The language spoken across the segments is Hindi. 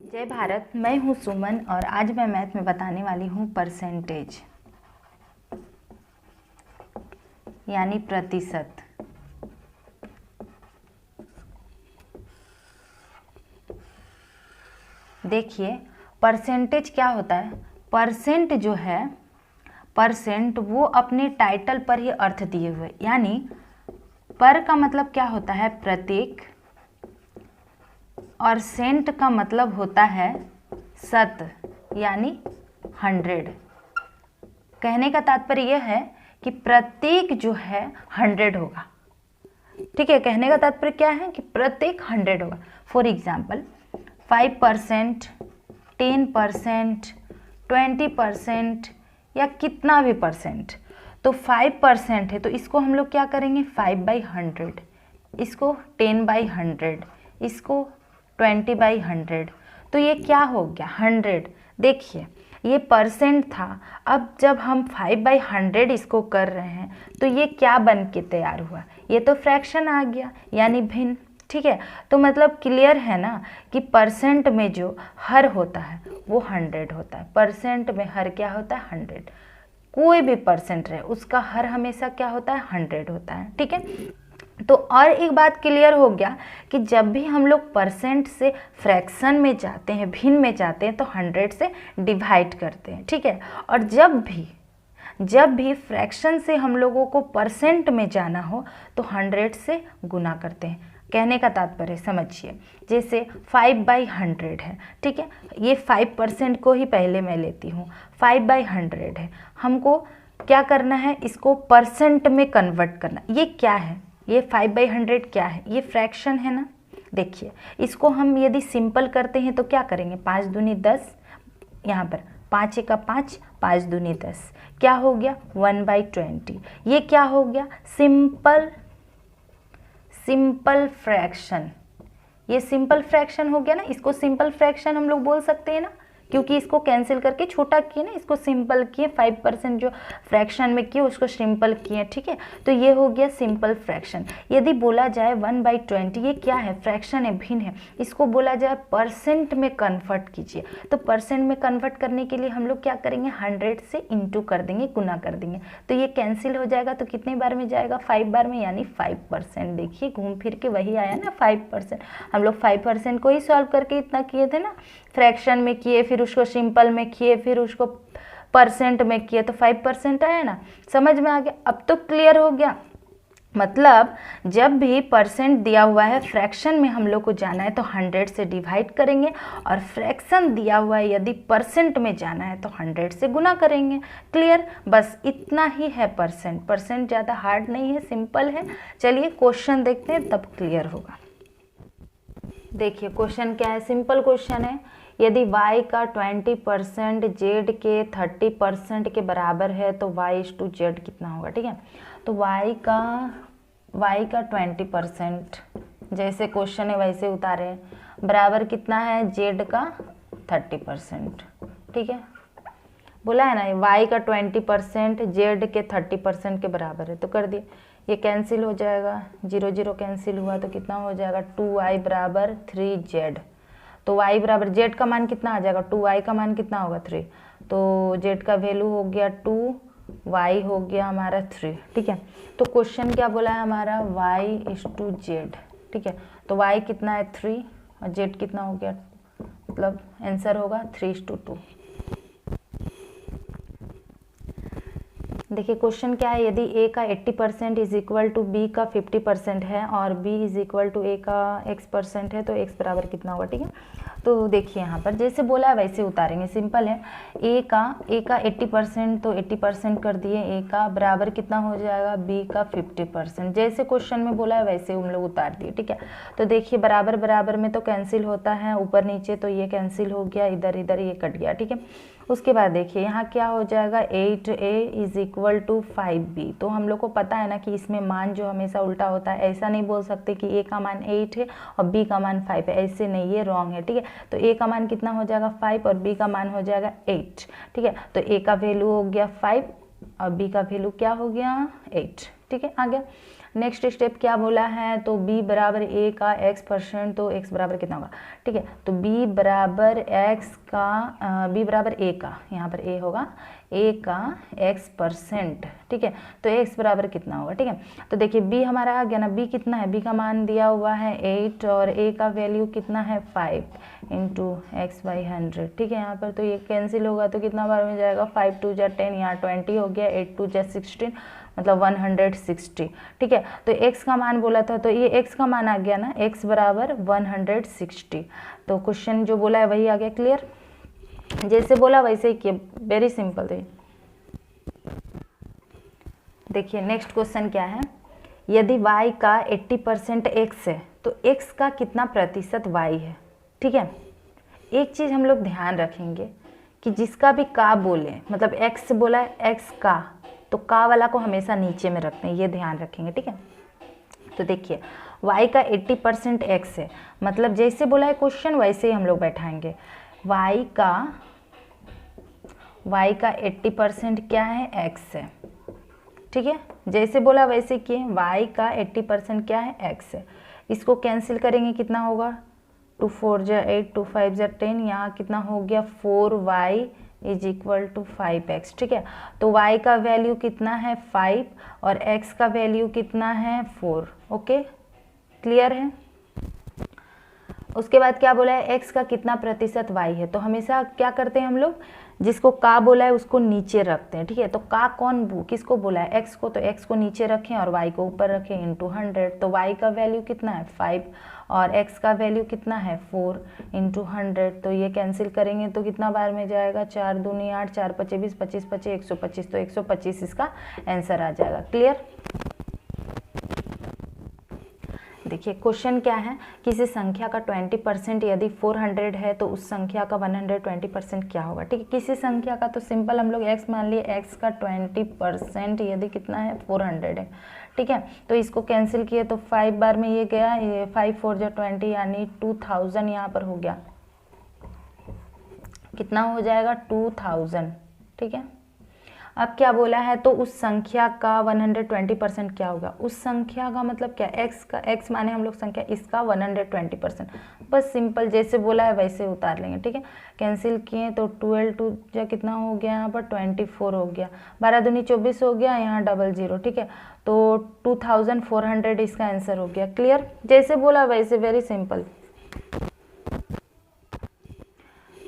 जय भारत। मैं हूं सुमन और आज मैं मैथ में बताने वाली हूं परसेंटेज यानी प्रतिशत। देखिए परसेंटेज क्या होता है। परसेंट जो है, परसेंट वो अपने टाइटल पर ही अर्थ दिए हुए, यानी पर का मतलब क्या होता है प्रतीक, और सेंट का मतलब होता है शत यानी 100। कहने का तात्पर्य यह है कि प्रत्येक जो है 100 होगा। ठीक है, कहने का तात्पर्य क्या है कि प्रत्येक 100 होगा। फॉर एग्जाम्पल 5%, 10%, 20% या कितना भी परसेंट। तो 5% है तो इसको हम लोग क्या करेंगे 5/100, इसको 10/100, इसको 20/100। तो ये क्या हो गया 100। देखिए ये परसेंट था, अब जब हम 5/100 इसको कर रहे हैं तो ये क्या बन के तैयार हुआ, ये तो फ्रैक्शन आ गया यानी भिन्न। ठीक है, तो मतलब क्लियर है ना कि परसेंट में जो हर होता है वो 100 होता है। परसेंट में हर क्या होता है 100। कोई भी परसेंट रहे उसका हर हमेशा क्या होता है 100 होता है। ठीक है, तो और एक बात क्लियर हो गया कि जब भी हम लोग परसेंट से फ्रैक्शन में जाते हैं, भिन्न में जाते हैं, तो 100 से डिवाइड करते हैं। ठीक है, और जब भी फ्रैक्शन से हम लोगों को परसेंट में जाना हो तो 100 से गुना करते हैं। कहने का तात्पर्य समझिए, जैसे 5/100 है। ठीक है, ये 5% को ही पहले मैं लेती हूँ। 5/100 है, हमको क्या करना है, इसको परसेंट में कन्वर्ट करना। ये क्या है, ये 5/100 क्या है, ये फ्रैक्शन है ना। देखिए इसको हम यदि सिंपल करते हैं तो क्या करेंगे, 5 दूनी 10, यहाँ पर 5 एका 5, 5 दूनी 10, क्या हो गया 1/20। ये क्या हो गया सिंपल फ्रैक्शन। ये सिंपल फ्रैक्शन हो गया ना, इसको सिंपल फ्रैक्शन हम लोग बोल सकते हैं ना, क्योंकि इसको कैंसिल करके छोटा किए ना, इसको सिंपल किए। 5% जो फ्रैक्शन में किए उसको सिंपल किए। ठीक है, तो ये हो गया सिंपल फ्रैक्शन। यदि बोला जाए 1/20, ये क्या है फ्रैक्शन है, भिन्न है, इसको बोला जाए परसेंट में कन्वर्ट कीजिए। तो परसेंट में कन्वर्ट करने के लिए हम लोग क्या करेंगे 100 से इंटू कर देंगे, गुना कर देंगे। तो ये कैंसिल हो जाएगा, तो कितने बार में जाएगा 5 बार में, यानी 5%। देखिए घूम फिर के वही आया ना 5%। हम लोग 5% को ही सॉल्व करके इतना किए थे ना, फ्रैक्शन में किए, फिर उसको सिंपल में किए, फिर उसको परसेंट में किए, तो 5% आया ना। समझ में आ गया, अब तो क्लियर हो गया। मतलब जब भी परसेंट दिया हुआ है, फ्रैक्शन में हम लोग को जाना है तो 100 से डिवाइड करेंगे, और फ्रैक्शन दिया हुआ है यदि परसेंट में जाना है तो 100 से गुना करेंगे। क्लियर, बस इतना ही है परसेंट। परसेंट ज़्यादा हार्ड नहीं है, सिंपल है। चलिए क्वेश्चन देखते हैं तब क्लियर होगा। देखिए क्वेश्चन क्या है, सिंपल क्वेश्चन है। यदि y का 20% z के 30% के बराबर है तो y/z कितना होगा। ठीक है, तो y का 20%, जैसे क्वेश्चन है वैसे उतारे हैं, बराबर कितना है z का 30%। ठीक है, बोला है ना y का 20% z के 30% के बराबर है, तो कर दिए। ये कैंसिल हो जाएगा, 0 0 कैंसिल हुआ तो कितना हो जाएगा 2y बराबर 3z। तो y बराबर z का मान कितना आ जाएगा, 2y का मान कितना होगा 3, तो z का वैल्यू हो गया 2, y हो गया हमारा 3। ठीक है, तो क्वेश्चन क्या बोला है हमारा y/z। ठीक है, तो y कितना है 3 और z कितना हो गया, मतलब आंसर होगा 3:2। देखिए क्वेश्चन क्या है, यदि a का 80% इज इक्वल टू b का 50% है और b is equal to a का x% है तो x बराबर कितना होगा। ठीक है, तो देखिए यहाँ पर जैसे बोला है वैसे उतारेंगे, सिंपल है। a का 80%, तो 80% कर दिए, a का बराबर कितना हो जाएगा b का 50%। जैसे क्वेश्चन में बोला है वैसे हम लोग उतार दिए। ठीक है, तो देखिए बराबर बराबर में तो कैंसिल होता है ऊपर नीचे, तो ये कैंसिल हो गया, इधर इधर ये कट गया। ठीक है, उसके बाद देखिए यहाँ क्या हो जाएगा 8a is equal to 5b। तो हम लोग को पता है ना कि इसमें मान जो हमेशा उल्टा होता है, ऐसा नहीं बोल सकते कि a का मान 8 है और b का मान 5 है, ऐसे नहीं, ये रॉन्ग है। ठीक है, तो a का मान कितना हो जाएगा 5 और b का मान हो जाएगा 8। ठीक है, तो a का वैल्यू हो गया 5 और b का वैल्यू क्या हो गया 8। ठीक है, आ गया। नेक्स्ट स्टेप क्या बोला है, तो b बराबर a का x%, तो x बराबर कितना होगा, ठीक है। तो b बराबर x का b बराबर a का, यहाँ पर a होगा a का x%, ठीक है। तो x बराबर कितना होगा, ठीक है। तो देखिए b हमारा आ गया ना, b कितना है, b का मान दिया हुआ है 8 और a का वैल्यू कितना है 5 इंटू x/100, ठीक है। यहाँ पर तो ये कैंसिल होगा तो कितना बार में जाएगा, 5 2 जा 10, यहाँ 20 हो गया, 8 2 जा 16, मतलब 160, ठीक है। तो x का मान बोला था, तो ये x का मान आ गया ना, x बराबर 160। तो क्वेश्चन जो बोला है वही आ गया, क्लियर। जैसे बोला वैसे ही किया, वेरी सिंपल है। देखिए नेक्स्ट क्वेश्चन क्या है, यदि y का 80% x है तो x का कितना प्रतिशत y है, ठीक है। एक चीज़ हम लोग ध्यान रखेंगे कि जिसका भी का बोले, मतलब x बोला है x का, तो का वाला को हमेशा नीचे में रखते हैं, ये ध्यान रखेंगे, ठीक है। तो देखिए y का 80% x है, मतलब जैसे बोला है क्वेश्चन वैसे ही हम लोग बैठाएंगे। y का 80% क्या है, x है, ठीक है। जैसे बोला वैसे किए, y का 80% क्या है, x है। इसको कैंसिल करेंगे, कितना होगा, 2 4 जा 8, 2 5 जा 10, यहाँ कितना हो गया 4y is equal to 5x, ठीक है। तो y का वैल्यू कितना है 5 और x का वैल्यू कितना है 4, ओके, क्लियर है। उसके बाद क्या बोला है, x का कितना प्रतिशत y है, तो हमेशा क्या करते हैं हम लोग, जिसको का बोला है उसको नीचे रखते हैं, ठीक है। तो का कौन किसको बोला है, x को, तो x को नीचे रखें और y को ऊपर रखें इंटू 100। तो y का वैल्यू कितना है 5 और x का वैल्यू कितना है 4 इंटू 100। तो ये कैंसिल करेंगे तो कितना बार में जाएगा, 4 दूनी 8, 4 5 20, 25 25 125, तो 125 इसका आंसर आ जाएगा, क्लियर। देखिए क्वेश्चन क्या है, किसी संख्या का 20% यदि 400 है तो उस संख्या का 120% क्या होगा, ठीक है। किसी संख्या का तो सिंपल हम लोग x मान लिए, x का 20% यदि कितना है 400 है, ठीक है। तो इसको कैंसिल किए तो 5 बार में ये गया, ये 5 4 जा 20 यानी 2000 यहाँ पर हो गया, कितना हो जाएगा 2000, ठीक है। अब क्या बोला है, तो उस संख्या का 120% क्या होगा, उस संख्या का मतलब क्या, x का, x माने हम लोग संख्या, इसका 120%, बस सिंपल जैसे बोला है वैसे उतार लेंगे, ठीक है। कैंसिल किए तो 12 2 जा कितना हो गया, यहाँ पर 24 हो गया, 12 दूनी 24 हो गया, यहाँ 00, ठीक है। तो 2400 इसका आंसर हो गया, क्लियर। जैसे बोला वैसे, वेरी सिंपल।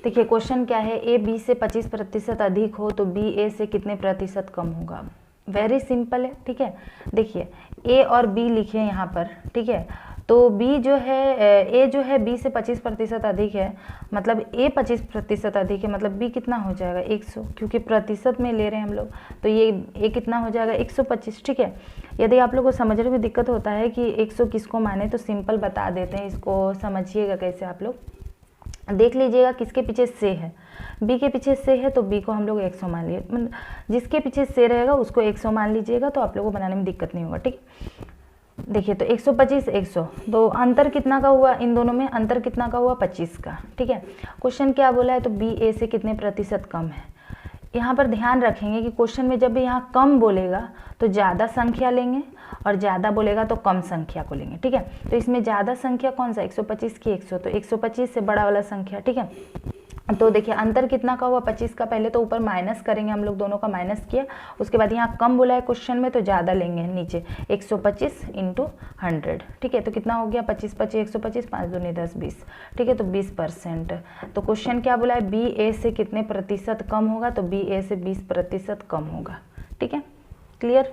देखिए क्वेश्चन क्या है, a b से 25% अधिक हो तो b a से कितने प्रतिशत कम होगा, वेरी सिंपल है, ठीक है। देखिए a और b लिखे यहाँ पर, ठीक है। तो b जो है, a जो है b से 25% अधिक है, मतलब a 25% अधिक है, मतलब b कितना हो जाएगा 100, क्योंकि प्रतिशत में ले रहे हैं हम लोग, तो ये a कितना हो जाएगा 125, ठीक है। यदि आप लोगों को समझने में दिक्कत होता है कि 100 किसको माने, तो सिंपल बता देते हैं, इसको समझिएगा कैसे, आप लोग देख लीजिएगा किसके पीछे से है, b के पीछे से है तो b को हम लोग 100 मान लिए, मतलब जिसके पीछे से रहेगा उसको 100 मान लीजिएगा, तो आप लोगों को बनाने में दिक्कत नहीं होगा, ठीक। देखिए तो 125 100, तो अंतर कितना का हुआ, इन दोनों में अंतर कितना का हुआ 25 का, ठीक है। क्वेश्चन क्या बोला है, तो b a से कितने प्रतिशत कम है। यहाँ पर ध्यान रखेंगे कि क्वेश्चन में जब भी यहाँ कम बोलेगा तो ज़्यादा संख्या लेंगे और ज़्यादा बोलेगा तो कम संख्या को लेंगे, ठीक है। तो इसमें ज़्यादा संख्या कौन सा, 125 की 100, तो 125 से बड़ा वाला संख्या, ठीक है। तो देखिए अंतर कितना का हुआ 25 का, पहले तो ऊपर माइनस करेंगे, हम लोग दोनों का माइनस किया, उसके बाद यहाँ कम बोला है क्वेश्चन में तो ज़्यादा लेंगे नीचे, 125 इंटू 100, ठीक है। तो कितना हो गया 25 25 125, 5 दूनी 10 20, ठीक है। तो 20%। तो क्वेश्चन क्या बोला है, बी ए से कितने प्रतिशत कम होगा, तो बी ए से 20% कम होगा, ठीक है, क्लियर।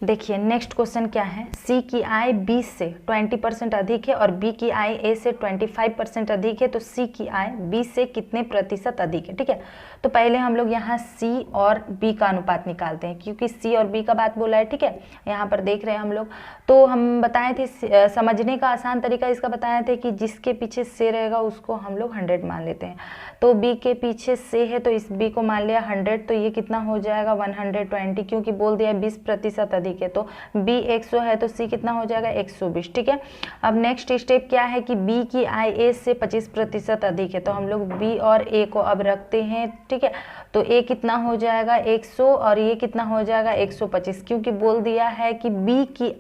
देखिए नेक्स्ट क्वेश्चन क्या है, सी की आय 20 से 20% अधिक है और बी की आय ए से 25% अधिक है, तो सी की आय बी से कितने प्रतिशत अधिक है, ठीक है। तो पहले हम लोग यहाँ सी और बी का अनुपात निकालते हैं, क्योंकि सी और बी का बात बोला है, ठीक है। यहाँ पर देख रहे हैं हम लोग, तो हम बताए थे समझने का आसान तरीका इसका बताए थे कि जिसके पीछे से रहेगा उसको हम लोग 100 मान लेते हैं। तो बी के पीछे से है तो इस बी को मान लिया 100, तो ये कितना हो जाएगा 120, क्योंकि बोल दिया 20% अधिक है, तो बी 100 है तो सी कितना हो जाएगा 120, ठीक है। अब नेक्स्ट स्टेप क्या है कि बी की आय ए से 25% अधिक है, तो हम लोग बी और ए को अब रखते हैं, ठीक है। तो ए कितना हो जाएगा 100 और ये कितना हो जाएगा 125, क्योंकि बोल दिया है कि बी की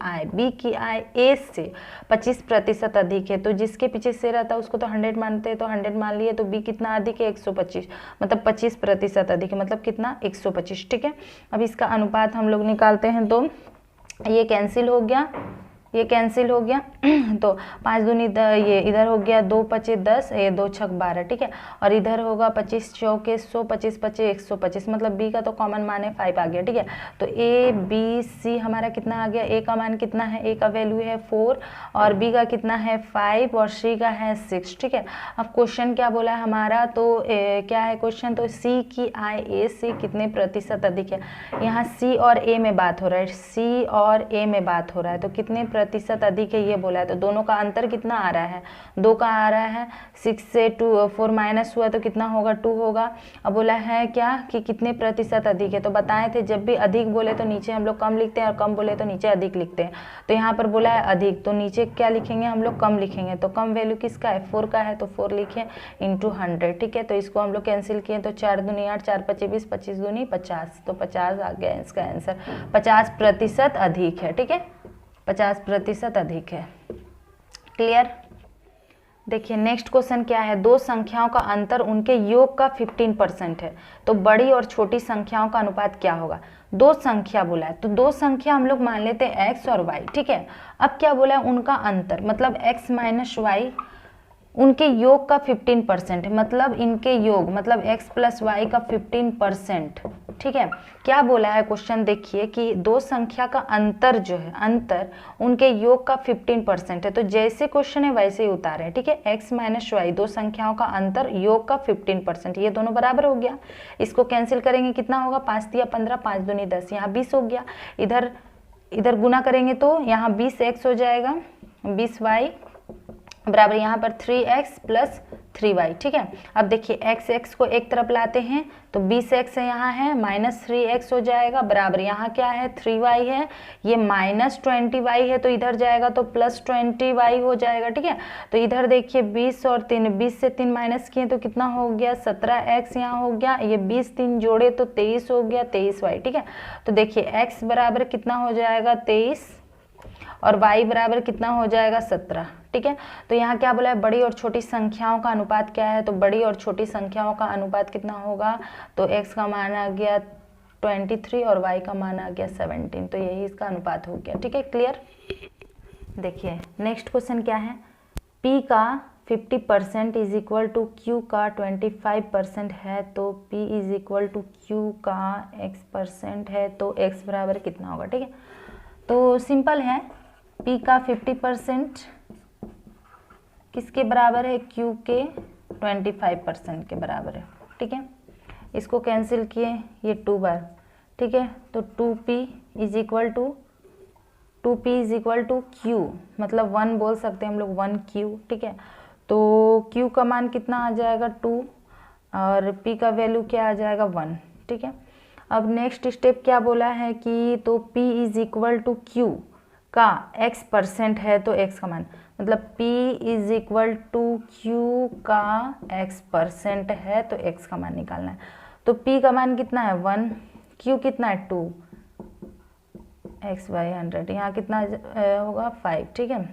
आय ए से 25% अधिक है। तो जिसके पीछे से रहता है उसको तो 100 मानते हैं, तो 100 मान लिए, तो बी कितना अधिक है 125, मतलब 25% अधिक है, मतलब कितना 125। ठीक है, अब इसका अनुपात हम लोग निकालते हैं, तो ये कैंसिल हो गया, ये कैंसिल हो गया तो 5 दूनी ये इधर हो गया 2 पचे 10, ये 2 छक 12। ठीक है, और इधर होगा 25 चौके 100, 25 पचे 125, मतलब बी का तो कॉमन मान है 5 आ गया। ठीक है, तो ए बी सी हमारा कितना आ गया, ए का मान कितना है, ए का वैल्यू है 4 और बी का कितना है 5 और सी का है 6। ठीक है, अब क्वेश्चन क्या बोला है हमारा, तो क्या है क्वेश्चन, तो सी की आय ए से कितने प्रतिशत अधिक है। यहाँ सी और ए में बात हो रहा है, सी और ए में बात हो रहा है, तो कितने प्रतिशत अधिक है ये बोला है। तो दोनों का अंतर कितना आ रहा है, 2 का आ रहा है, 6 से 4 माइनस हुआ तो कितना होगा 2 होगा। अब बोला है क्या कि कितने प्रतिशत अधिक है, तो बताए थे जब भी अधिक बोले तो नीचे हम लोग कम लिखते हैं और कम बोले तो नीचे अधिक लिखते हैं। तो यहाँ पर बोला है अधिक, तो नीचे क्या लिखेंगे हम लोग, कम लिखेंगे। तो कम वैल्यू किसका है, 4 का है, तो 4 लिखे इंटू 100। ठीक है, तो इसको हम लोग कैंसिल किए, तो 4 दूनी 8, 4 पचे 20, 25 दूनी 50, तो 50 आ गया इसका आंसर, 50% अधिक है। ठीक है, 50% अधिक है। क्लियर। देखिए नेक्स्ट क्वेश्चन क्या है, दो संख्याओं का अंतर उनके योग का 15% है, तो बड़ी और छोटी संख्याओं का अनुपात क्या होगा। दो संख्या बोला है, तो दो संख्या हम लोग मान लेते हैं x और y। ठीक है, अब क्या बोला है, उनका अंतर मतलब x माइनस वाई, उनके योग का 15% है, मतलब इनके योग मतलब x प्लस वाई का 15%। ठीक है, क्या बोला है क्वेश्चन, देखिए कि दो संख्या का अंतर जो है, अंतर उनके योग का 15% है। तो जैसे क्वेश्चन है वैसे ही उतारे हैं। ठीक है, x माइनस वाई, दो संख्याओं का अंतर योग का 15%, ये दोनों बराबर हो गया। इसको कैंसिल करेंगे कितना होगा, 5 दिया 15, 5 दूनी 10, यहाँ 20 हो गया। इधर गुना करेंगे तो यहाँ 20x हो जाएगा, 20y बराबर यहाँ पर 3x प्लस 3y। ठीक है, अब देखिए x को एक तरफ लाते हैं तो 20x है, यहाँ है माइनस 3x हो जाएगा, बराबर यहाँ क्या है 3y है, ये माइनस 20y है, तो इधर जाएगा तो प्लस 20y हो जाएगा। ठीक है, तो इधर देखिए 20 और 3, 20 से 3 माइनस किए तो कितना हो गया 17x यहाँ हो गया, ये 20 3 जोड़े तो 23 हो गया, 23y। ठीक है, तो देखिए x बराबर कितना हो जाएगा 23 और y बराबर कितना हो जाएगा 17। ठीक है, तो यहाँ क्या बोला है, बड़ी और छोटी संख्याओं का अनुपात क्या है, तो बड़ी और छोटी संख्याओं का अनुपात कितना होगा, तो x का मान आ गया 23 और y का मान आ गया 17, तो यही इसका अनुपात हो गया। ठीक है, क्लियर। देखिए नेक्स्ट क्वेश्चन क्या है, p का 50% इज इक्वल टू q का 25% है, तो p is equal to q का x% है, तो x बराबर कितना होगा। ठीक है, तो सिंपल है, p का 50% किसके बराबर है, q के 25% के बराबर है। ठीक है, इसको कैंसिल किए, ये 2 बार। ठीक है, तो 2p is equal to q, मतलब 1 बोल सकते हैं हम लोग, 1q। ठीक है, तो q का मान कितना आ जाएगा 2 और p का वैल्यू क्या आ जाएगा 1। ठीक है, अब नेक्स्ट स्टेप क्या बोला है कि तो p is equal to q का x% है, तो x का मान मतलब p is equal to q का x% है, तो x का मान निकालना है। तो p का मान कितना है 1, q कितना है 2, x/100 यहाँ कितना होगा 5। ठीक है,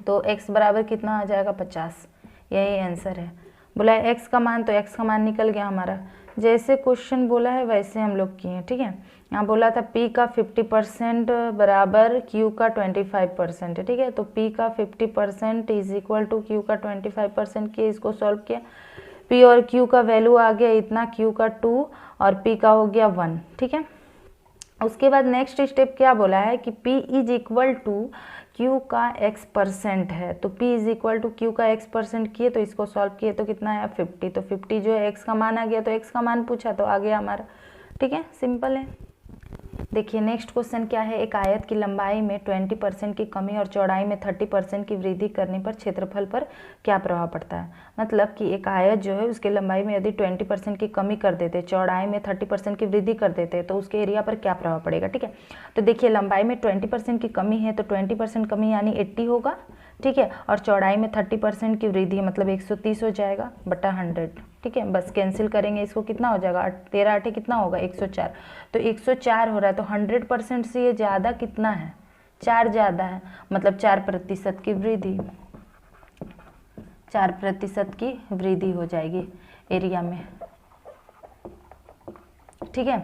तो x बराबर कितना आ जाएगा 50, यही आंसर है। बोला है x का मान, तो x का मान निकल गया हमारा, जैसे क्वेश्चन बोला है वैसे हम लोग किए। ठीक है, यहाँ बोला था p का 50% बराबर q का 25% है। ठीक है, तो p का 50% इज इक्वल टू q का 25% किए, इसको सॉल्व किया, p और q का वैल्यू आ गया इतना, q का 2 और p का हो गया 1। ठीक है, उसके बाद नेक्स्ट स्टेप क्या बोला है कि p is equal to q का x% है, तो p is equal to q का x% किए, तो इसको सॉल्व किए तो कितना है 50, तो 50 जो है x का मान आ गया, तो x का मान पूछा तो आ गया हमारा। ठीक है, सिंपल है। देखिए नेक्स्ट क्वेश्चन क्या है, एक आयत की लंबाई में 20% की कमी और चौड़ाई में 30% की वृद्धि करने पर क्षेत्रफल पर क्या प्रभाव पड़ता है। मतलब कि एक आयत जो है उसके लंबाई में यदि 20% की कमी कर देते, चौड़ाई में 30% की वृद्धि कर देते, तो उसके एरिया पर क्या प्रभाव पड़ेगा। ठीक है, तो देखिए लंबाई में 20% की कमी है, तो 20% कमी यानी 80 होगा। ठीक है, और चौड़ाई में 30% की वृद्धि मतलब 130 हो जाएगा बटा 100। ठीक है, बस कैंसिल करेंगे इसको, कितना हो जाएगा 13 8 कितना होगा 104, तो 104 हो रहा है। तो 100% से ये ज़्यादा कितना है, 4 ज़्यादा है, मतलब 4% की वृद्धि, 4% की वृद्धि हो जाएगी एरिया में, ठीक है।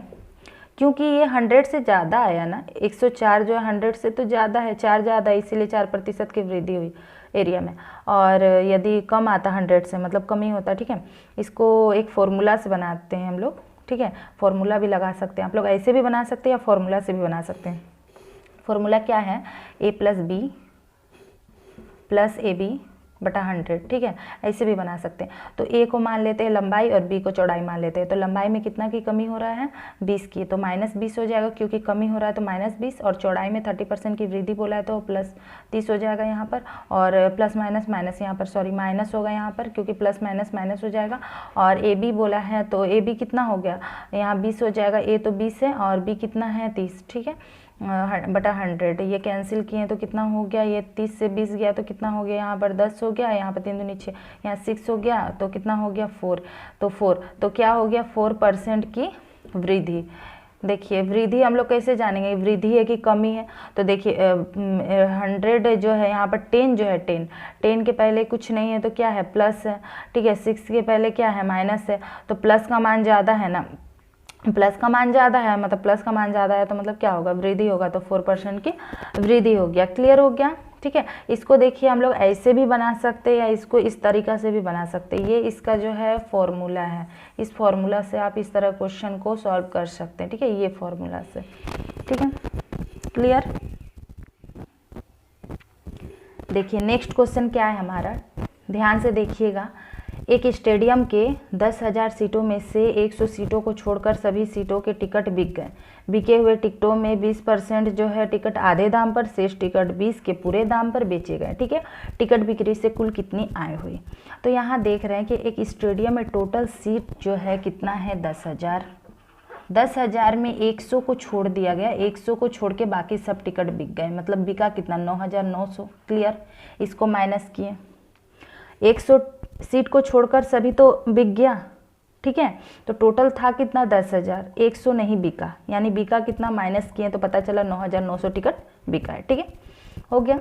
क्योंकि ये 100 से ज़्यादा आया ना, 104 जो है 100 से तो ज़्यादा है, 4 ज़्यादा है, इसीलिए 4% की वृद्धि हुई एरिया में। और यदि कम आता 100 से, मतलब कम ही होता, ठीक है। इसको एक फॉर्मूला से बनाते हैं हम लोग, ठीक है, फॉर्मूला भी लगा सकते हैं आप लोग, ऐसे भी बना सकते हैं या फॉर्मूला से भी बना सकते हैं। फॉर्मूला क्या है, a + b + ab बटा 100, ठीक है, ऐसे भी बना सकते हैं। तो a को मान लेते हैं लंबाई और b को चौड़ाई मान लेते हैं। तो लंबाई में कितना की कमी हो रहा है, 20 की, तो -20 हो जाएगा, क्योंकि कमी हो रहा है तो -20, और चौड़ाई में 30% की वृद्धि बोला है तो +30 हो जाएगा यहाँ पर, और प्लस माइनस माइनस यहाँ पर सॉरी माइनस होगा यहाँ पर, क्योंकि प्लस माइनस माइनस हो जाएगा। और ए बी बोला है तो ए बी कितना हो गया, यहाँ 20 हो जाएगा, ए तो 20 है और बी कितना है 30, ठीक है, बटा 100। ये कैंसिल किए तो कितना हो गया, ये 30 से 20 गया तो कितना हो गया, यहाँ पर 10 हो गया, यहाँ पर 3 दूनी 6, यहाँ 6 हो गया, तो कितना हो गया 4, तो 4, तो क्या हो गया 4% की वृद्धि। देखिए वृद्धि हम लोग कैसे जानेंगे, वृद्धि है कि कमी है, तो देखिए 100 जो है यहाँ पर 10 जो है 10 के पहले कुछ नहीं है तो क्या है प्लस है, ठीक है, 6 के पहले क्या है माइनस है, तो प्लस का मान ज़्यादा है ना, प्लस का मान ज़्यादा है, मतलब प्लस का मान ज़्यादा है तो मतलब क्या होगा, वृद्धि होगा, तो 4% की वृद्धि हो गया। क्लियर हो गया, ठीक है। इसको देखिए हम लोग ऐसे भी बना सकते हैं या इसको इस तरीका से भी बना सकते हैं। ये इसका जो है फॉर्मूला है, इस फॉर्मूला से आप इस तरह क्वेश्चन को सॉल्व कर सकते हैं, ठीक है, ये फॉर्मूला से, ठीक है। क्लियर। देखिए नेक्स्ट क्वेश्चन क्या है हमारा, ध्यान से देखिएगा। एक स्टेडियम के 10,000 सीटों में से 100 सीटों को छोड़कर सभी सीटों के टिकट बिक गए। बिके हुए टिकटों में 20% जो है टिकट आधे दाम पर, शेष टिकट 20 के पूरे दाम पर बेचे गए, ठीक है। टिकट बिक्री से कुल कितनी आय हुई। तो यहाँ देख रहे हैं कि एक स्टेडियम में टोटल सीट जो है कितना है 10,000, 10,000 में 100 को छोड़ दिया गया, 100 को छोड़ के बाकी सब टिकट बिक गए, मतलब बिका कितना 9,900। क्लियर। इसको माइनस किए, 100 सीट को छोड़कर सभी तो बिक गया, ठीक है, तो टोटल था कितना 10,000, 100 नहीं बिका, यानी बिका कितना माइनस किए तो पता चला 9,900 टिकट बिका है, ठीक है, हो गया।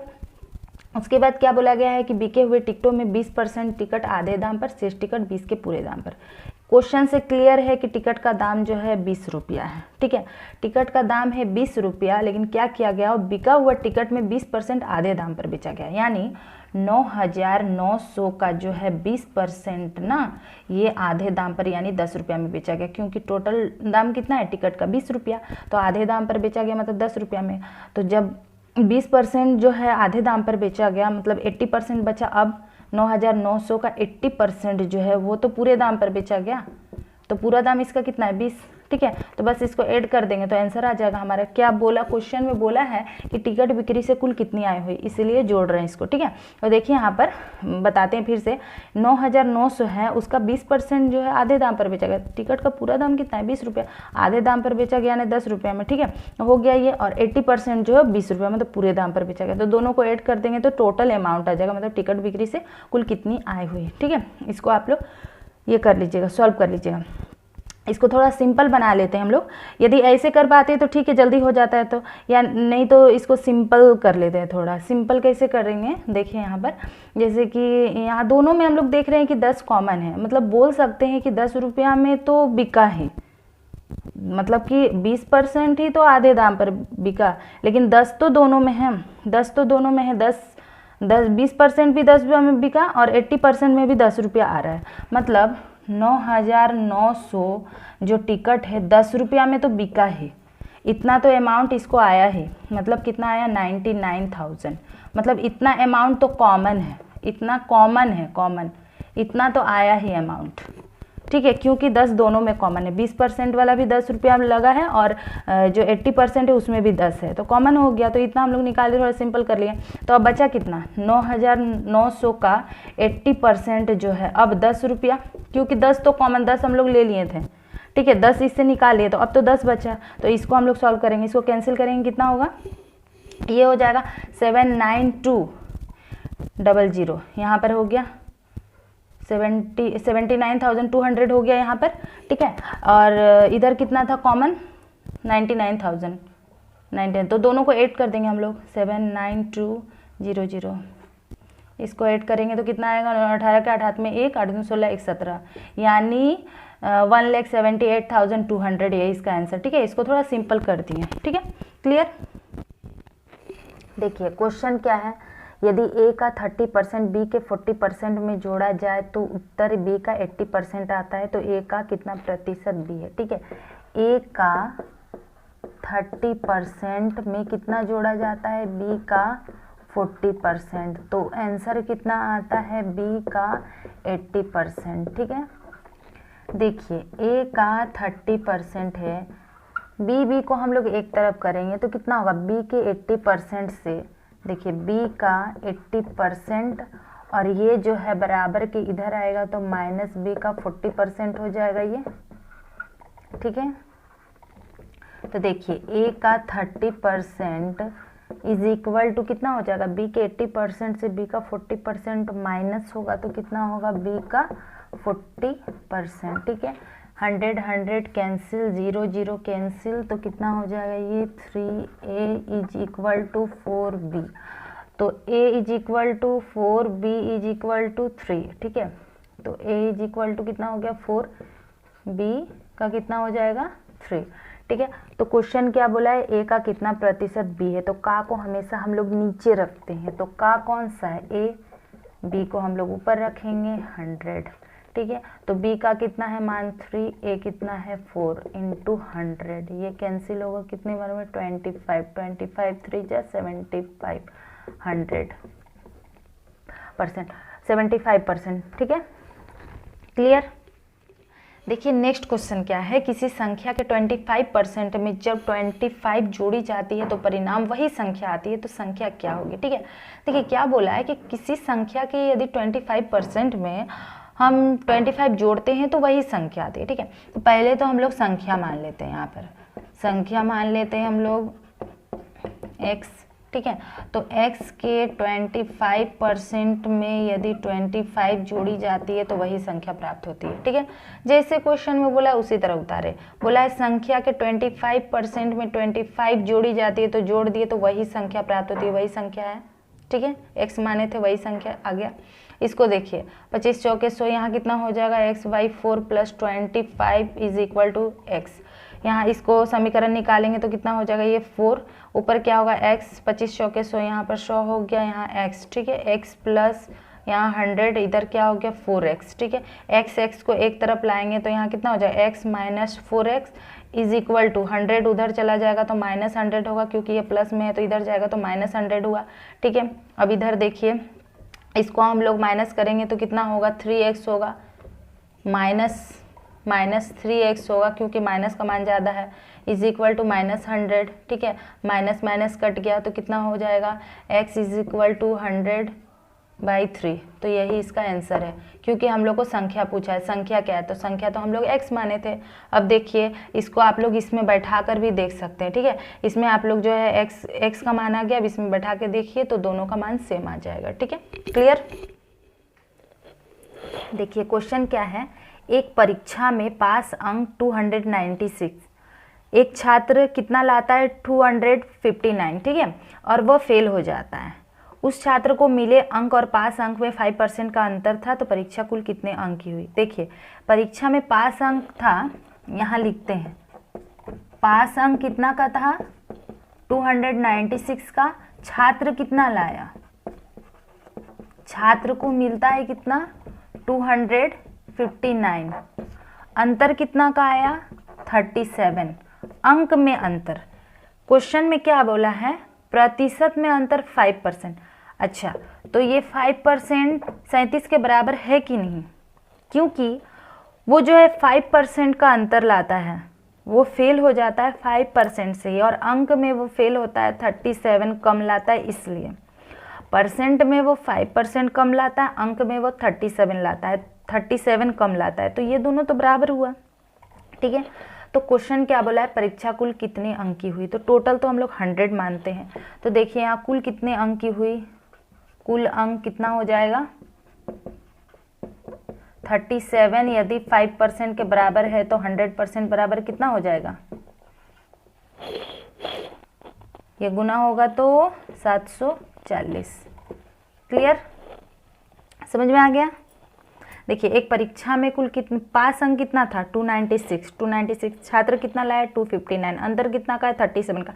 उसके बाद क्या बोला गया है कि बिके हुए टिकटों में 20% टिकट आधे दाम पर, शेष टिकट 20 के पूरे दाम पर। क्वेश्चन से क्लियर है कि टिकट का दाम जो है 20 रुपया है, ठीक है, टिकट का दाम है 20 रुपया, लेकिन क्या किया गया, बिका हुआ टिकट में 20% आधे दाम पर बेचा गया, यानी 9,900 का जो है 20% ना, ये आधे दाम पर यानी 10 रुपया में बेचा गया, क्योंकि टोटल दाम कितना है टिकट का 20 रुपया, तो आधे दाम पर बेचा गया मतलब 10 रुपया में। तो जब 20% जो है आधे दाम पर बेचा गया, मतलब 80% बचा, अब 9,900 का 80% जो है वो तो पूरे दाम पर बेचा गया, तो पूरा दाम इसका कितना है 20, ठीक है। तो बस इसको ऐड कर देंगे तो आंसर आ जाएगा हमारा। क्या बोला, क्वेश्चन में बोला है कि टिकट बिक्री से कुल कितनी आय हुई, इसीलिए जोड़ रहे हैं इसको, ठीक है। और देखिए यहाँ पर बताते हैं फिर से, 9,900 है, उसका 20% जो है आधे दाम पर बेचा गया, टिकट का पूरा दाम कितना है 20 रुपया, आधे दाम पर बेचा गया यानी 10 रुपया में, ठीक है, हो गया ये। और 80% जो है 20 रुपया मतलब पूरे दाम पर बेचा गया, तो दोनों को ऐड कर देंगे तो टोटल अमाउंट आ जाएगा, मतलब टिकट बिक्री से कुल कितनी आय हुई, ठीक है। इसको आप लोग ये कर लीजिएगा, सॉल्व कर लीजिएगा। इसको थोड़ा सिंपल बना लेते हैं हम लोग, यदि ऐसे कर पाते हैं तो ठीक है जल्दी हो जाता है, तो या नहीं तो इसको सिंपल कर लेते हैं। थोड़ा सिंपल कैसे करेंगे, देखिए यहाँ पर, जैसे कि यहाँ दोनों में हम लोग देख रहे हैं कि 10 कॉमन है, मतलब बोल सकते हैं कि 10 रुपया में तो बिका है, मतलब कि 20% ही तो आधे दाम पर बिका, लेकिन 10 तो दोनों में है, 10 तो दोनों में है, 20% भी 10 रुपया में बिका और 80% में भी 10 रुपया आ रहा है, मतलब 9,900 जो टिकट है 10 रुपया में तो बिका है, इतना तो अमाउंट इसको आया है, मतलब कितना आया 99,000, मतलब इतना अमाउंट तो कॉमन है, इतना कॉमन है, कॉमन इतना तो आया ही अमाउंट, ठीक है, क्योंकि 10 दोनों में कॉमन है, 20% वाला भी 10 रुपया लगा है और जो 80% है उसमें भी 10 है, तो कॉमन हो गया, तो इतना हम लोग निकाले, थोड़ा सिंपल कर लिए। तो अब बचा कितना 9,900 का 80% जो है अब 10 रुपया, क्योंकि 10 तो कॉमन, 10 हम लोग ले लिए थे, ठीक है, 10 इससे निकाल लिए, तो अब तो 10 बचा, तो इसको हम लोग सॉल्व करेंगे, इसको कैंसिल करेंगे, कितना होगा, ये हो जाएगा 79200, यहाँ पर हो गया 79,200 हो गया यहाँ पर, ठीक है। और इधर कितना था कॉमन, 99,000 तो दोनों को ऐड कर देंगे हम लोग, 79200, इसको ऐड करेंगे तो कितना आएगा, 18 के 8 में 1, 8 16 1 17, यानी 1,78,200 ये इसका आंसर, ठीक है। इसको थोड़ा सिंपल कर दिए, ठीक है, क्लियर। देखिए क्वेश्चन क्या है, यदि ए का 30% बी के 40% में जोड़ा जाए तो उत्तर बी का 80% आता है, तो ए का कितना प्रतिशत बी है, ठीक है। ए का 30% में कितना जोड़ा जाता है, बी का 40%, तो आंसर कितना आता है, बी का 80%, ठीक है। देखिए ए का 30% है, बी को हम लोग एक तरफ करेंगे तो कितना होगा, बी के 80% से, देखिए बी का 80% और ये जो है बराबर के इधर आएगा तो माइनस बी का 40% हो जाएगा ये, ठीक है। तो देखिए ए का 30% इज इक्वल टू कितना हो जाएगा, बी के 80% से बी का 40% माइनस होगा तो कितना होगा, बी का 40%, ठीक है। 100 कैंसिल, 0 0 कैंसिल, तो कितना हो जाएगा ये 3a is equal to 4b, तो a is equal to 4, b is equal to 3, ठीक है। तो a इज इक्वल टू कितना हो गया 4, b का कितना हो जाएगा 3, ठीक है। तो क्वेश्चन क्या बोला है, a का कितना प्रतिशत b है, तो का को हमेशा हम लोग नीचे रखते हैं, तो का कौन सा है, a, b को हम लोग ऊपर रखेंगे 100, ठीक है। तो b का कितना है मान 3, a कितना है 4 इंटू 100, ये कैंसिल होगा कितने बार में 25, 25 3 जा 75, 100%, 75%, ठीक है, क्लियर। देखिए नेक्स्ट क्वेश्चन क्या है, किसी संख्या के 25% में जब 25 जोड़ी जाती है तो परिणाम वही संख्या आती है, तो संख्या क्या होगी, ठीक है। देखिए क्या बोला है कि किसी संख्या के यदि 25% में हम 25 जोड़ते हैं तो वही संख्या आती है, ठीक है। तो पहले तो हम लोग संख्या मान लेते हैं, यहाँ पर संख्या मान लेते हैं हम लोग x, ठीक है। तो x के 25% में यदि 25 जोड़ी जाती है तो वही संख्या प्राप्त होती है, ठीक है। जैसे क्वेश्चन में बोला है उसी तरह उतारे, बोला है संख्या के 25% में 25 जोड़ी जाती है तो जोड़ दिए तो वही संख्या प्राप्त होती है, वही संख्या है, ठीक है। x माने थे वही संख्या आ गया। इसको देखिए 25 चौके 100, यहाँ कितना हो जाएगा x/4 + 25 is equal to x, यहाँ इसको समीकरण निकालेंगे तो कितना हो जाएगा ये 4, ऊपर क्या होगा x, 25 चौके 100, यहाँ पर 100 हो गया, यहाँ x, ठीक है, x प्लस यहाँ 100, इधर क्या हो गया 4x, ठीक है। x को एक तरफ लाएंगे तो यहाँ कितना हो जाएगा x minus 4x is equal to 100, उधर चला जाएगा तो माइनस 100 होगा, क्योंकि ये प्लस में है तो इधर जाएगा तो माइनस 100 हुआ, ठीक है। अब इधर देखिए इसको हम लोग माइनस करेंगे तो कितना होगा 3x होगा, माइनस 3x होगा क्योंकि माइनस का मान ज़्यादा है, इज इक्वल टू -100, ठीक है। माइनस माइनस कट गया तो कितना हो जाएगा x इज इक्वल टू 100/3, तो यही इसका आंसर है, क्योंकि हम लोग को संख्या पूछा है, संख्या क्या है, तो संख्या तो हम लोग x माने थे। अब देखिए इसको आप लोग इसमें बैठा कर भी देख सकते हैं, ठीक है। इसमें आप लोग जो है x का मान आ गया, अब इसमें बैठा के देखिए तो दोनों का मान सेम आ जाएगा, ठीक है, क्लियर। देखिए क्वेश्चन क्या है, एक परीक्षा में पास अंक 296, एक छात्र कितना लाता है 259, ठीक है, और वह फेल हो जाता है। उस छात्र को मिले अंक और पास अंक में 5% का अंतर था, तो परीक्षा कुल कितने अंक की हुई। देखिए परीक्षा में पास अंक था, यहाँ लिखते हैं पास अंक कितना का था 296 का, छात्र कितना लाया, छात्र को मिलता है कितना 259, अंतर कितना का आया 37, अंक में अंतर। क्वेश्चन में क्या बोला है, प्रतिशत में अंतर 5%। अच्छा तो ये 5% 37 के बराबर है कि नहीं, क्योंकि वो जो है 5% का अंतर लाता है, वो फेल हो जाता है 5% से ही, और अंक में वो फेल होता है 37 कम लाता है, इसलिए परसेंट में वो 5% कम लाता है, अंक में वो 37 लाता है, 37 कम लाता है, तो ये दोनों तो बराबर हुआ, ठीक है। तो क्वेश्चन क्या बोला है, परीक्षा कुल कितने अंक की हुई, तो टोटल तो हम लोग 100 मानते हैं, तो देखिए यहाँ कुल कितने अंक की हुई, कुल अंक कितना हो जाएगा 37 यदि 5% के बराबर है तो 100% बराबर कितना हो जाएगा? ये गुना होगा तो 740। क्लियर? समझ में आ गया? देखिए एक परीक्षा में कुल कितने पास अंक कितना था? 296 छात्र कितना लाया? 259। अंतर कितना का है? 37 का।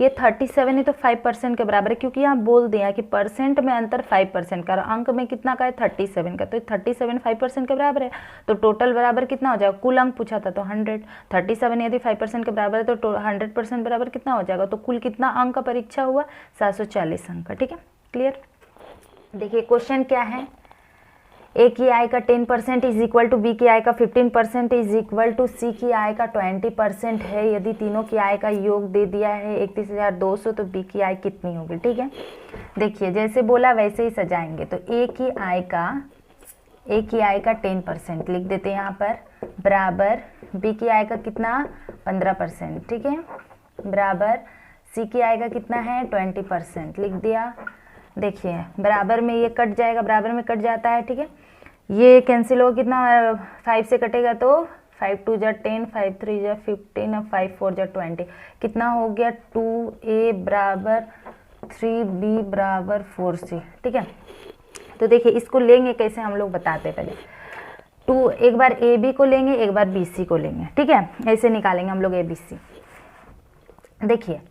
ये 37 ही तो 5% के बराबर है, क्योंकि यहाँ बोल दिया कि परसेंट में अंतर 5% का, अंक में कितना का है? 37 का। तो 37 5% के बराबर है, तो टोटल बराबर कितना हो जाएगा? कुल अंक पूछा था तो 100। 37 यदि 5% के बराबर है तो 100% बराबर कितना हो जाएगा? तो कुल कितना अंक का परीक्षा हुआ? 740 अंक का। ठीक है, क्लियर? देखिए क्वेश्चन क्या है, ए की आय का 10% इज इक्वल टू बी की आय का 15% इज इक्वल टू सी की आय का 20% है। यदि तीनों की आय का योग दे दिया है 31,200 तो बी की आय कितनी होगी? ठीक है, देखिए जैसे बोला वैसे ही सजाएंगे। तो ए की आय का 10% लिख देते हैं यहाँ पर, बराबर बी की आय का कितना? 15%। ठीक है, बराबर सी की आय का कितना है? 20% लिख दिया। देखिए बराबर में ये कट जाएगा, बराबर में कट जाता है। ठीक है, ये कैंसिल होगा, कितना 5 से कटेगा तो 5 2 जा 10, 5 3 जा 15 और 5 4 जा 20। कितना हो गया? 2a बराबर 3b बराबर 4c। ठीक है, तो देखिए इसको लेंगे कैसे हम लोग बताते हैं पहले। एक बार ए बी को लेंगे, एक बार बी सी को लेंगे। ठीक है, ऐसे निकालेंगे हम लोग ए बी सी। देखिए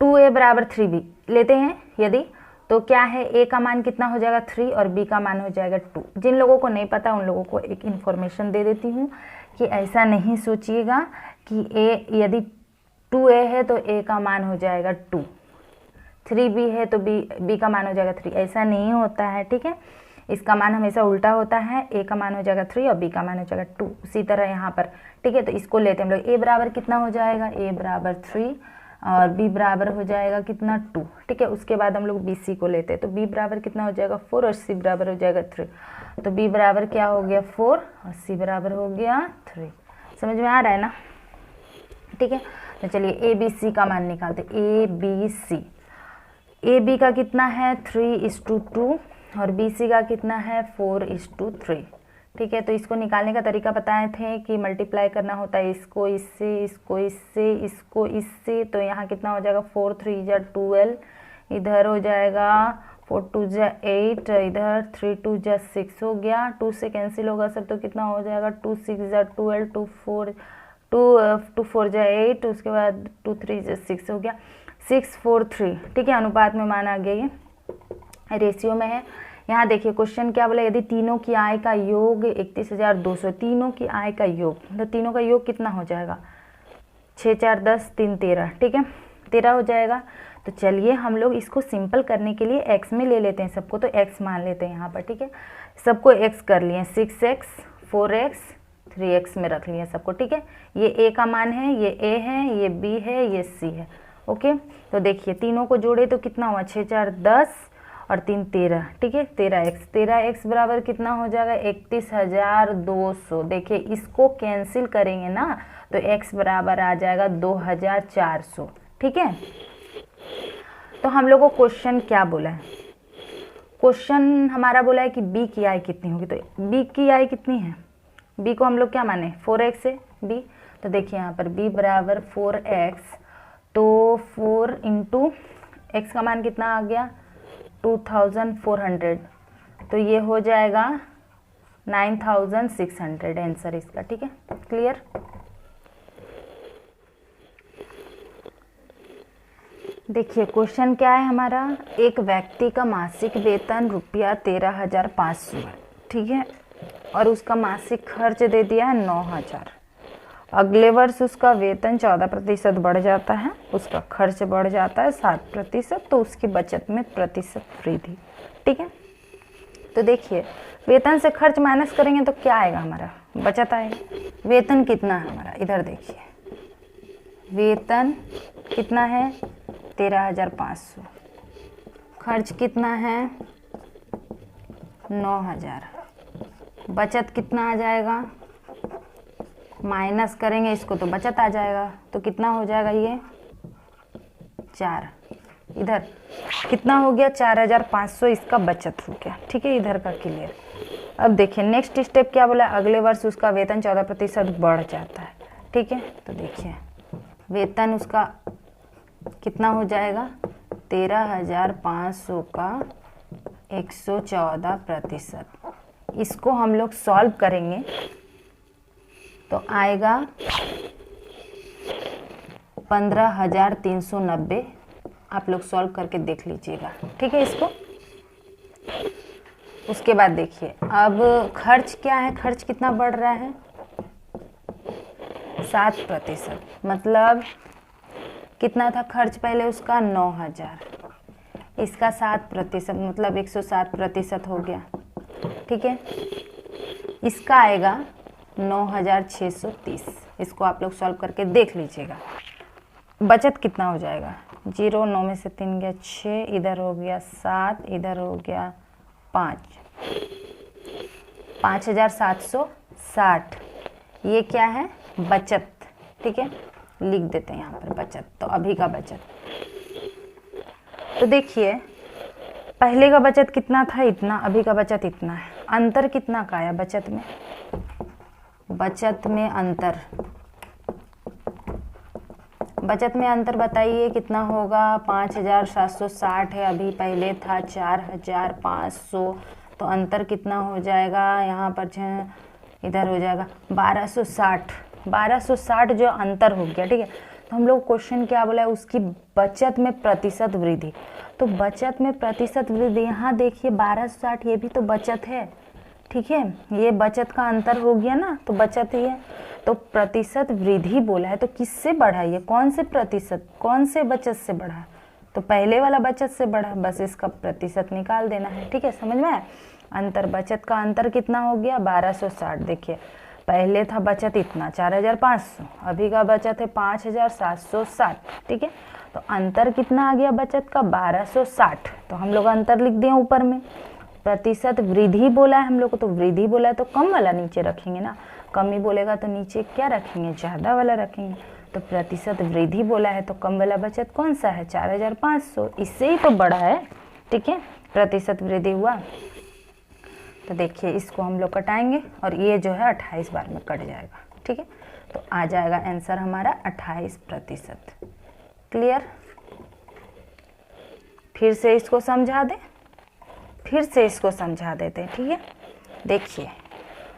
2a बराबर 3b लेते हैं यदि, तो क्या है? ए का मान कितना हो जाएगा? 3 और बी का मान हो जाएगा 2। जिन लोगों को नहीं पता उन लोगों को एक इन्फॉर्मेशन दे देती हूँ कि ऐसा नहीं सोचिएगा कि ए यदि 2a है तो ए का मान हो जाएगा 2, 3b है तो बी का मान हो जाएगा 3। ऐसा नहीं होता है। ठीक है, इसका मान हमेशा उल्टा होता है, ए का मान हो जाएगा 3 और बी का मान हो जाएगा 2। उसी तरह यहाँ पर। ठीक है, तो इसको लेते हैं हम लोग। ए बराबर कितना हो जाएगा? ए बराबर 3 और बी बराबर हो जाएगा कितना? 2। ठीक है, उसके बाद हम लोग बी सी को लेते हैं। तो बी बराबर कितना हो जाएगा? 4 और सी बराबर हो जाएगा 3। तो बी बराबर क्या हो गया? 4 और सी बराबर हो गया 3। समझ में आ रहा है ना? ठीक है, तो चलिए ए बी सी का मान निकालते। A B C, A B का कितना है? 3:2 और बी सी का कितना है? 4:3। ठीक है, तो इसको निकालने का तरीका बताए थे कि मल्टीप्लाई करना होता है इसको इससे, इसको इससे, इसको इससे। तो यहाँ कितना हो जाएगा? 4 3 जा 12, इधर हो जाएगा 4 2 जा 8, इधर 3 2 जा 6 हो गया। 2 से कैंसिल होगा सब, तो कितना हो जाएगा? 2 6 जा 12, 2 4 जा 8, उसके बाद 2 3 जा 6 हो गया। 6 4 3। ठीक है, अनुपात में मान आ गया, ये रेशियो में है। यहाँ देखिए क्वेश्चन क्या बोला, यदि तीनों की आय का योग 31,200, तीनों की आय का योग, तो तीनों का योग कितना हो जाएगा? 6 4 10 3 13। ठीक है, 13 हो जाएगा। तो चलिए हम लोग इसको सिंपल करने के लिए x में ले लेते हैं सबको, तो x मान लेते हैं यहाँ पर। ठीक है, सबको x कर लिए, 6x 4x 3x में रख लिए सबको। ठीक है, ये a का मान है, ये a है, ये b है, ये c है। ओके, तो देखिए तीनों को जोड़े तो कितना हुआ? 6 4 10 और 3 13। ठीक है, 13x बराबर कितना हो जाएगा? 31,200। देखिए इसको कैंसिल करेंगे ना तो x बराबर आ जाएगा 2,400। ठीक है, तो हम लोग को क्वेश्चन क्या बोला है? क्वेश्चन हमारा बोला है कि b की आय कितनी होगी। तो b की आय कितनी है? b को हम लोग क्या माने? 4x है b। तो देखिए यहाँ पर b बराबर 4x, तो 4 इंटू x का मान कितना आ गया? 2400। तो ये हो जाएगा 9600 आंसर इसका। ठीक है, क्लियर? देखिए क्वेश्चन क्या है हमारा, एक व्यक्ति का मासिक वेतन रुपया 13,500 है। ठीक है, और उसका मासिक खर्च दे दिया है 9,000। अगले वर्ष उसका वेतन 14% बढ़ जाता है, उसका खर्च बढ़ जाता है 7%, तो उसकी बचत में प्रतिशत वृद्धि। ठीक है, तो देखिए वेतन से खर्च माइनस करेंगे तो क्या आएगा? हमारा बचत आएगा। वेतन कितना है हमारा? इधर देखिए वेतन कितना है? 13,500। खर्च कितना है? 9,000। बचत कितना आ जाएगा? माइनस करेंगे इसको तो बचत आ जाएगा, तो कितना हो जाएगा? ये 4। इधर कितना हो गया? 4,500 इसका बचत हो गया। ठीक है, इधर का क्लियर। अब देखिए नेक्स्ट स्टेप क्या बोला, अगले वर्ष उसका वेतन 14% बढ़ जाता है। ठीक है, तो देखिए वेतन उसका कितना हो जाएगा, 13,500 का 114%। इसको हम लोग सॉल्व करेंगे तो आएगा 15,390। आप लोग सॉल्व करके देख लीजिएगा। ठीक है, इसको उसके बाद देखिए अब खर्च क्या है, खर्च कितना बढ़ रहा है, 7%। मतलब कितना था खर्च पहले उसका, 9,000, इसका 7% मतलब 107% हो गया। ठीक है, इसका आएगा 9,630। इसको आप लोग सॉल्व करके देख लीजिएगा। बचत कितना हो जाएगा, 0, 9 में से 3 गया 6, इधर हो गया 7, इधर हो गया 5, 5,760। ये क्या है, बचत। ठीक है, लिख देते हैं यहाँ पर बचत। तो अभी का बचत, तो देखिए पहले का बचत कितना था, इतना, अभी का बचत इतना है। अंतर कितना का आया बचत में, बचत में अंतर, बचत में अंतर बताइए कितना होगा, 5,760 है अभी, पहले था 4,500। तो अंतर कितना हो जाएगा, यहाँ पर इधर हो जाएगा 1260। 1260 जो अंतर हो गया। ठीक है, तो हम लोग क्वेश्चन क्या बोला है, उसकी बचत में प्रतिशत वृद्धि। तो बचत में प्रतिशत वृद्धि, यहाँ देखिए 1260 ये भी तो बचत है। ठीक है, ये बचत का अंतर हो गया ना, तो बचत ही है। तो प्रतिशत वृद्धि बोला है, तो किससे बढ़ा, ये कौन से प्रतिशत, कौन से बचत से बढ़ा, तो पहले वाला बचत से बढ़ा। बस इसका प्रतिशत निकाल देना है। ठीक है, समझ में आया। अंतर, बचत का अंतर कितना हो गया, 1260। देखिए पहले था बचत इतना 4,500, अभी का बचत है 5,760। ठीक है, तो अंतर कितना आ गया बचत का, 1260। तो हम लोग अंतर लिख दिए ऊपर में। प्रतिशत वृद्धि बोला है हम लोग को, तो वृद्धि बोला है तो कम वाला नीचे रखेंगे ना, कमी बोलेगा तो नीचे क्या रखेंगे, ज़्यादा वाला रखेंगे। तो प्रतिशत वृद्धि बोला है तो कम वाला बचत कौन सा है, 4,500, इससे ही तो बड़ा है। ठीक है, प्रतिशत वृद्धि हुआ। तो देखिए इसको हम लोग कटाएंगे और ये जो है 28 बार में कट जाएगा। ठीक है, तो आ जाएगा आंसर हमारा 28%। क्लियर, फिर से इसको समझा दें, फिर से इसको समझा देते हैं। ठीक है, देखिए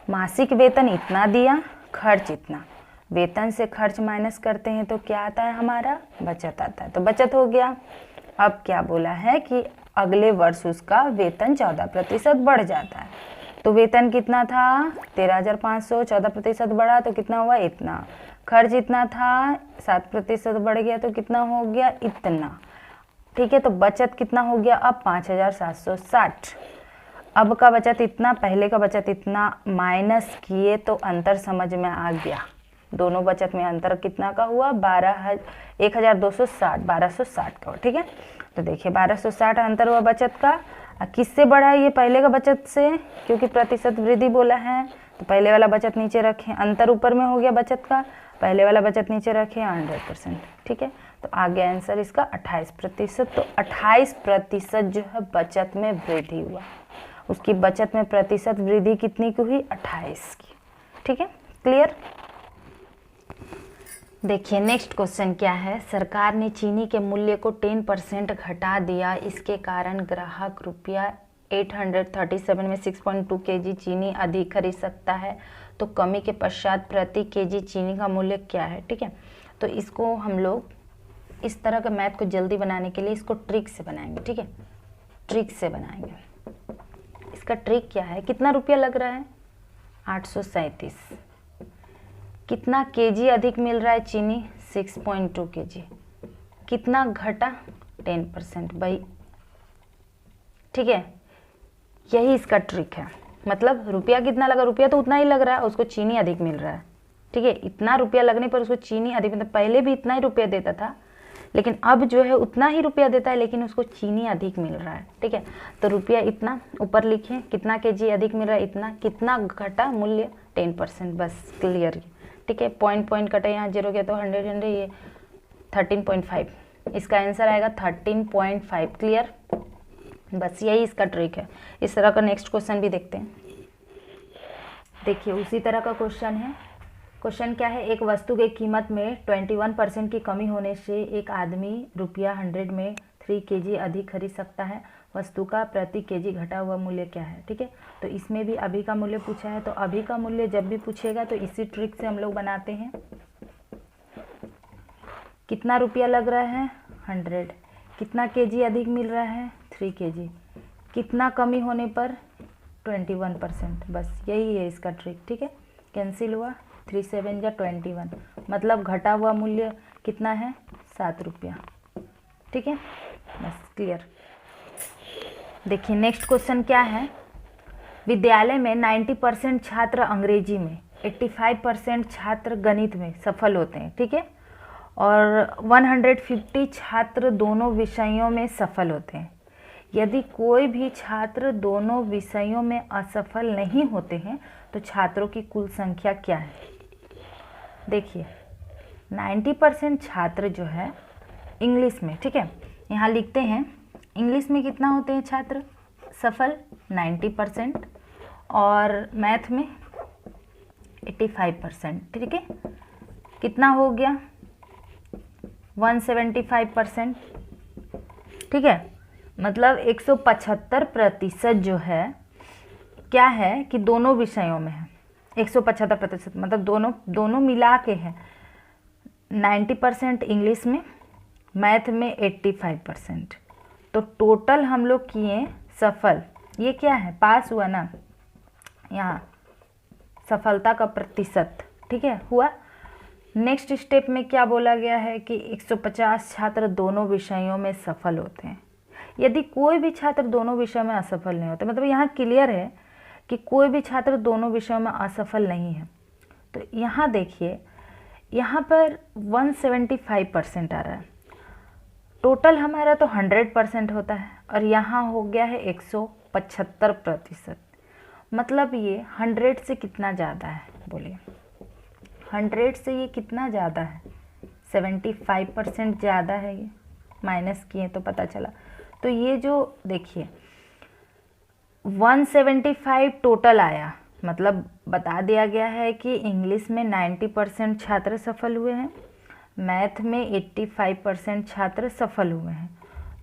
मासिक वेतन इतना दिया, खर्च इतना, वेतन से खर्च माइनस करते हैं तो क्या आता है हमारा, बचत आता है। तो बचत हो गया। अब क्या बोला है कि अगले वर्ष उसका वेतन 14% बढ़ जाता है। तो वेतन कितना था 13,500, 14% बढ़ा तो कितना हुआ, इतना। खर्च इतना था, 7% बढ़ गया तो कितना हो गया, इतना। ठीक है, तो बचत कितना हो गया अब 5,760। अब का बचत इतना, पहले का बचत इतना, माइनस किए तो अंतर समझ में आ गया। दोनों बचत में अंतर कितना का हुआ, 1,260, 1260 का। ठीक है, तो देखिए 1260 अंतर हुआ बचत का। किससे बढ़ा है, ये पहले का बचत से, क्योंकि प्रतिशत वृद्धि बोला है तो पहले वाला बचत नीचे रखें, अंतर ऊपर में हो गया बचत का, पहले वाला बचत नीचे रखें 100%। ठीक है, तो आ गया आंसर इसका 28%। तो 28% जो है बचत में वृद्धि हुआ। उसकी बचत में प्रतिशत वृद्धि कितनी की हुई, 28 की। ठीक है, क्लियर। देखिए नेक्स्ट क्वेश्चन क्या है, सरकार ने चीनी के मूल्य को 10% घटा दिया, इसके कारण ग्राहक रुपया 837 में 6.2 kg चीनी अधिक खरीद सकता है। तो कमी के पश्चात प्रति केजी चीनी का मूल्य क्या है। ठीक है, तो इसको हम लोग इस तरह का मैथ को जल्दी बनाने के लिए इसको ट्रिक से बनाएंगे। ठीक है, ट्रिक से बनाएंगे। इसका ट्रिक क्या है, कितना रुपया लग रहा है, 837। कितना केजी अधिक मिल रहा है चीनी, 6.2 kg। कितना घटा, 10% भाई। ठीक है, यही इसका ट्रिक है। मतलब रुपया कितना लगा, रुपया तो उतना ही लग रहा है, उसको चीनी अधिक मिल रहा है। ठीक है, इतना रुपया लगने पर उसको चीनी अधिक, मतलब पहले भी इतना ही रुपया देता था लेकिन अब जो है उतना ही रुपया देता है लेकिन उसको चीनी अधिक मिल रहा है। ठीक है, तो रुपया इतना ऊपर लिखे, कितना केजी अधिक मिल रहा है इतना, कितना घटा मूल्य 10%, बस क्लियर। ठीक है, पॉइंट कटे, यहाँ 0 गया तो 100, ये 13.5, इसका आंसर आएगा 13.5। क्लियर, बस यही इसका ट्रिक है। इस तरह का नेक्स्ट क्वेश्चन भी देखते हैं। देखिए उसी तरह का क्वेश्चन है। क्वेश्चन क्या है, एक वस्तु की कीमत में 21% की कमी होने से एक आदमी रुपया 100 में 3 kg अधिक खरीद सकता है। वस्तु का प्रति केजी घटा हुआ मूल्य क्या है। ठीक है, तो इसमें भी अभी का मूल्य पूछा है, तो अभी का मूल्य जब भी पूछेगा तो इसी ट्रिक से हम लोग बनाते हैं। कितना रुपया लग रहा है 100, कितना केजी अधिक मिल रहा है 3 kg, कितना कमी होने पर 21%, बस यही है इसका ट्रिक। ठीक है, कैंसिल हुआ 3 7 या 21, मतलब घटा हुआ मूल्य कितना है 7 रुपया। ठीक है, बस क्लियर। देखिए नेक्स्ट क्वेश्चन क्या है, विद्यालय में 90% छात्र अंग्रेजी में, 85% छात्र गणित में सफल होते हैं। ठीक है, और 150 छात्र दोनों विषयों में सफल होते हैं। यदि कोई भी छात्र दोनों विषयों में असफल नहीं होते हैं तो छात्रों की कुल संख्या क्या है। देखिए 90% छात्र जो है इंग्लिश में, ठीक है, यहाँ लिखते हैं इंग्लिश में कितना होते हैं छात्र सफल 90%, और मैथ में 85%। ठीक है, कितना हो गया 175%। ठीक है, मतलब 175% जो है क्या है कि दोनों विषयों में है। 175% मतलब दोनों मिला के है। 90% इंग्लिश में, मैथ में 85%। तो टोटल हम लोग किए सफल, ये क्या है पास हुआ ना, यहाँ सफलता का प्रतिशत। ठीक है, हुआ। नेक्स्ट स्टेप में क्या बोला गया है कि 150 छात्र दोनों विषयों में सफल होते हैं। यदि कोई भी छात्र दोनों विषयों में असफल नहीं होता, मतलब यहाँ क्लियर है कि कोई भी छात्र दोनों विषयों में असफल नहीं है। तो यहाँ देखिए यहाँ पर 175% आ रहा है, टोटल हमारा तो 100% होता है, और यहाँ हो गया है 175%। मतलब ये 100 से कितना ज़्यादा है, बोलिए 100 से ये कितना ज़्यादा है, 75% ज़्यादा है। ये माइनस किए तो पता चला। तो ये जो देखिए 175 टोटल आया, मतलब बता दिया गया है कि इंग्लिश में 90% छात्र सफल हुए हैं, मैथ में 85% छात्र सफल हुए हैं।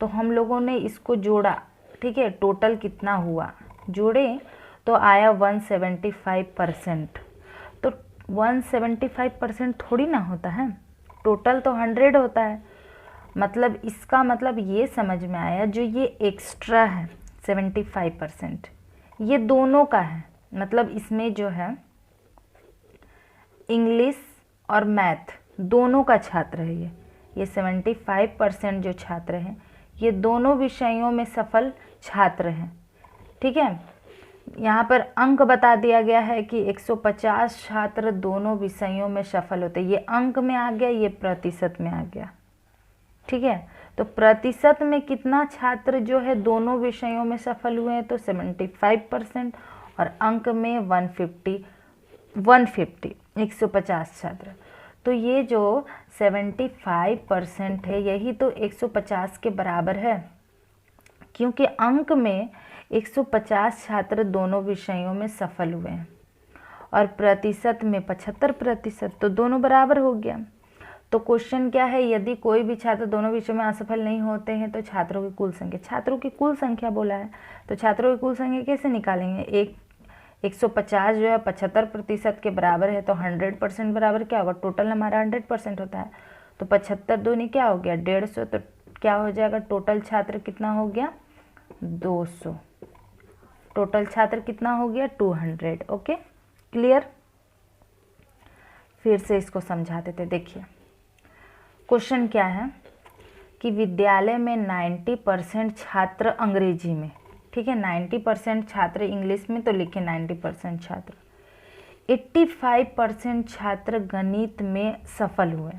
तो हम लोगों ने इसको जोड़ा, ठीक है, टोटल कितना हुआ जोड़े तो आया 175%। तो 175% थोड़ी ना होता है, टोटल तो 100 होता है। मतलब इसका मतलब ये समझ में आया, जो ये एक्स्ट्रा है 75% ये दोनों का है। मतलब इसमें जो है इंग्लिश और मैथ दोनों का छात्र है ये 75% जो छात्र हैं ये दोनों विषयों में सफल छात्र हैं। ठीक है, यहाँ पर अंक बता दिया गया है कि 150 छात्र दोनों विषयों में सफल होते हैं। ये अंक में आ गया, ये प्रतिशत में आ गया। ठीक है, तो प्रतिशत में कितना छात्र जो है दोनों विषयों में सफल हुए हैं तो 75%, और अंक में 150 150 छात्र। तो ये जो 75% है यही तो 150 के बराबर है, क्योंकि अंक में 150 छात्र दोनों विषयों में सफल हुए हैं और प्रतिशत में 75%, तो दोनों बराबर हो गया। तो क्वेश्चन क्या है, यदि कोई भी छात्र दोनों विषयों में असफल नहीं होते हैं तो छात्रों की कुल संख्या, छात्रों की कुल संख्या बोला है, तो छात्रों की कुल संख्या कैसे निकालेंगे। 150 जो है 75% के बराबर है, तो 100% बराबर क्या होगा, टोटल हमारा 100% होता है, तो 75 दूनी क्या हो गया 150, तो क्या हो जाएगा टोटल छात्र कितना हो गया 200, टोटल छात्र कितना हो गया 200। Okay clear. फिर से इसको समझा देते। देखिए क्वेश्चन क्या है कि विद्यालय में 90% छात्र अंग्रेजी में, ठीक है, 90% छात्र इंग्लिश में, तो लिखे 90% छात्र, 85% छात्र गणित में सफल हुए।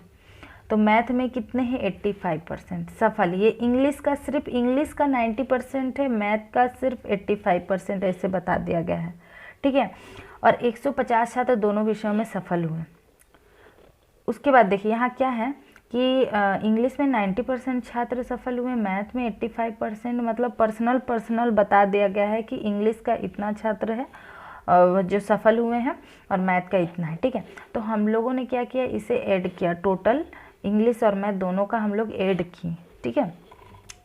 तो मैथ में कितने हैं 85% सफल। ये इंग्लिश का सिर्फ इंग्लिश का 90% है, मैथ का सिर्फ 85% ऐसे बता दिया गया है। ठीक है, और 150 छात्र दोनों विषयों में सफल हुए। उसके बाद देखिए यहाँ क्या है कि इंग्लिश में 90% छात्र सफल हुए, मैथ में 85%, मतलब पर्सनल बता दिया गया है कि इंग्लिश का इतना छात्र है जो सफल हुए हैं और मैथ का इतना है, ठीक है। तो हम लोगों ने क्या किया, इसे ऐड किया, टोटल इंग्लिश और मैथ दोनों का हम लोग ऐड किए, ठीक है।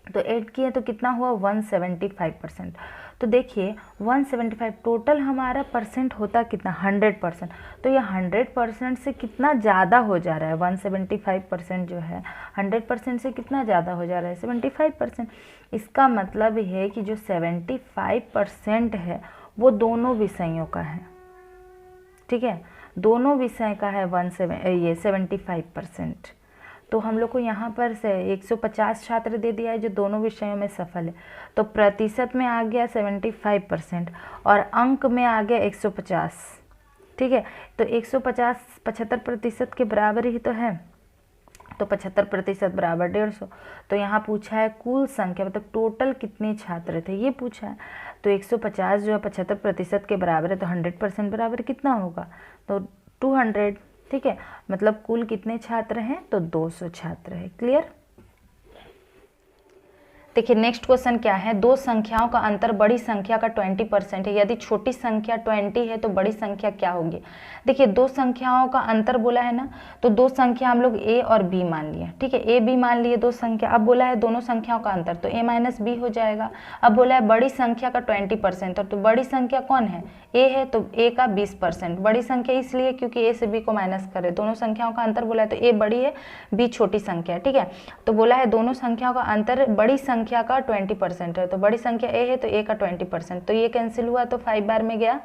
तो ऐड किए तो कितना हुआ 175%। तो देखिए 175 टोटल हमारा परसेंट होता कितना 100%। तो ये 100% से कितना ज़्यादा हो जा रहा है, 175% जो है 100% से कितना ज़्यादा हो जा रहा है 75%। इसका मतलब है कि जो 75% है वो दोनों विषयों का है, ठीक है, दोनों विषय का है 75%। तो हम लोग को यहाँ पर से 150 छात्र दे दिया है जो दोनों विषयों में सफल है। तो प्रतिशत में आ गया 75% और अंक में आ गया 150, ठीक है। तो 150 75% के बराबर ही तो है, तो 75% बराबर 150। तो यहाँ पूछा है कुल संख्या, मतलब टोटल कितने छात्र थे ये पूछा है। तो 150 जो है 75% के बराबर है, तो 100% बराबर कितना होगा, तो 200, ठीक है। मतलब कुल कितने छात्र हैं, तो 200 छात्र है। क्लियर। देखिए नेक्स्ट क्वेश्चन क्या है, दो संख्याओं का अंतर बड़ी संख्या का 20% है, यदि छोटी संख्या 20 है तो बड़ी संख्या क्या होगी। देखिए दो संख्याओं का अंतर बोला है ना, तो दो संख्या हम लोग a और b मान लिए, ठीक है, a b मान लिए दो संख्या। अब बोला है दोनों संख्याओं का अंतर, तो a माइनस b हो जाएगा। अब बोला है बड़ी संख्या का 20%, तो बड़ी संख्या कौन है, a है, तो a का 20%। बड़ी संख्या इसलिए क्योंकि a से b को माइनस करे, दोनों संख्याओं का अंतर बोला है तो a बड़ी है b छोटी संख्या है, ठीक है। तो बोला है दोनों संख्याओं का अंतर बड़ी संख्या का 20% है, तो बड़ी संख्या a है तो a का 20%, तो ये कैंसिल हुआ तो 5 बार में गया,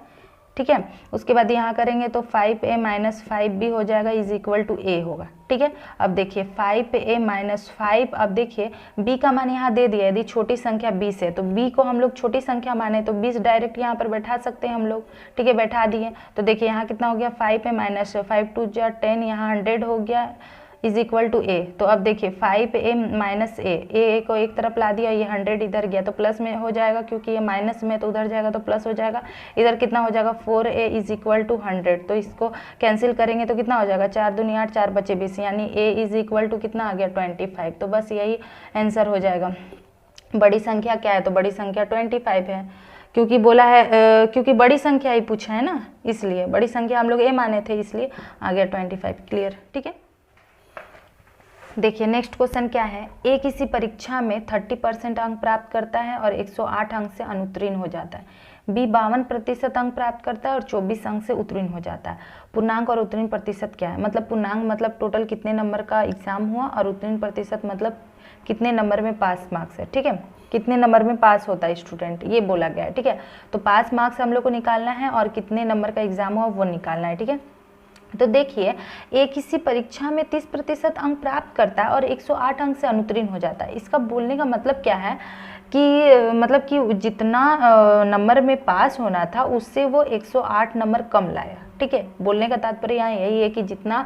ठीक है। उसके बाद यहाँ करेंगे तो 5a माइनस 5b हो जाएगा इज इक्वल टू a होगा, ठीक है। अब देखिए 5a माइनस 5, अब देखिए b का मान यहाँ दे दिया, यदि छोटी संख्या 20 है तो b को हम लोग छोटी संख्या माने तो 20 डायरेक्ट यहाँ पर बैठा सकते हैं हम लोग, ठीक है, बैठा दिए। तो देखिए यहाँ कितना हो गया 5a माइनस 5 2 10, यहाँ 100 हो गया इज इक्वल टू ए। तो अब देखिए 5a माइनस ए को एक तरफ ला दिया, ये 100 इधर गया तो प्लस में हो जाएगा, क्योंकि ये माइनस में तो उधर जाएगा तो प्लस हो जाएगा। इधर कितना हो जाएगा 4a इज इक्वल टू 100, तो इसको कैंसिल करेंगे तो कितना हो जाएगा 4 दूनी 8 4 बचे 20, यानी a इज इक्वल टू कितना आ गया 25। तो बस यही आंसर हो जाएगा। बड़ी संख्या क्या है, तो बड़ी संख्या 25 है, क्योंकि बोला है क्योंकि बड़ी संख्या ही पूछा है ना, इसलिए बड़ी संख्या हम लोग a माने थे, इसलिए आ गया 25। क्लियर, ठीक है। देखिए नेक्स्ट क्वेश्चन क्या है, ए किसी परीक्षा में 30% अंक प्राप्त करता है और 108 अंक से अनुत्तीर्ण हो जाता है, बी 52% अंक प्राप्त करता है और 24 अंक से उत्तीर्ण हो जाता है। पूर्णांक और उत्तीर्ण प्रतिशत क्या है, मतलब पूर्णांक मतलब टोटल कितने नंबर का एग्जाम हुआ, और उत्तीर्ण प्रतिशत मतलब कितने नंबर में पास मार्क्स है, ठीक है, कितने नंबर में पास होता है स्टूडेंट, ये बोला गया है, ठीक है। तो पास मार्क्स हम लोग को निकालना है और कितने नंबर का एग्जाम हुआ वो निकालना है, ठीक है। तो देखिए ए किसी परीक्षा में 30% अंक प्राप्त करता है और 108 अंक से अनुत्तीर्ण हो जाता है। इसका बोलने का मतलब क्या है कि मतलब कि जितना नंबर में पास होना था उससे वो 108 नंबर कम लाया, ठीक है। बोलने का तात्पर्य यहाँ यही है कि जितना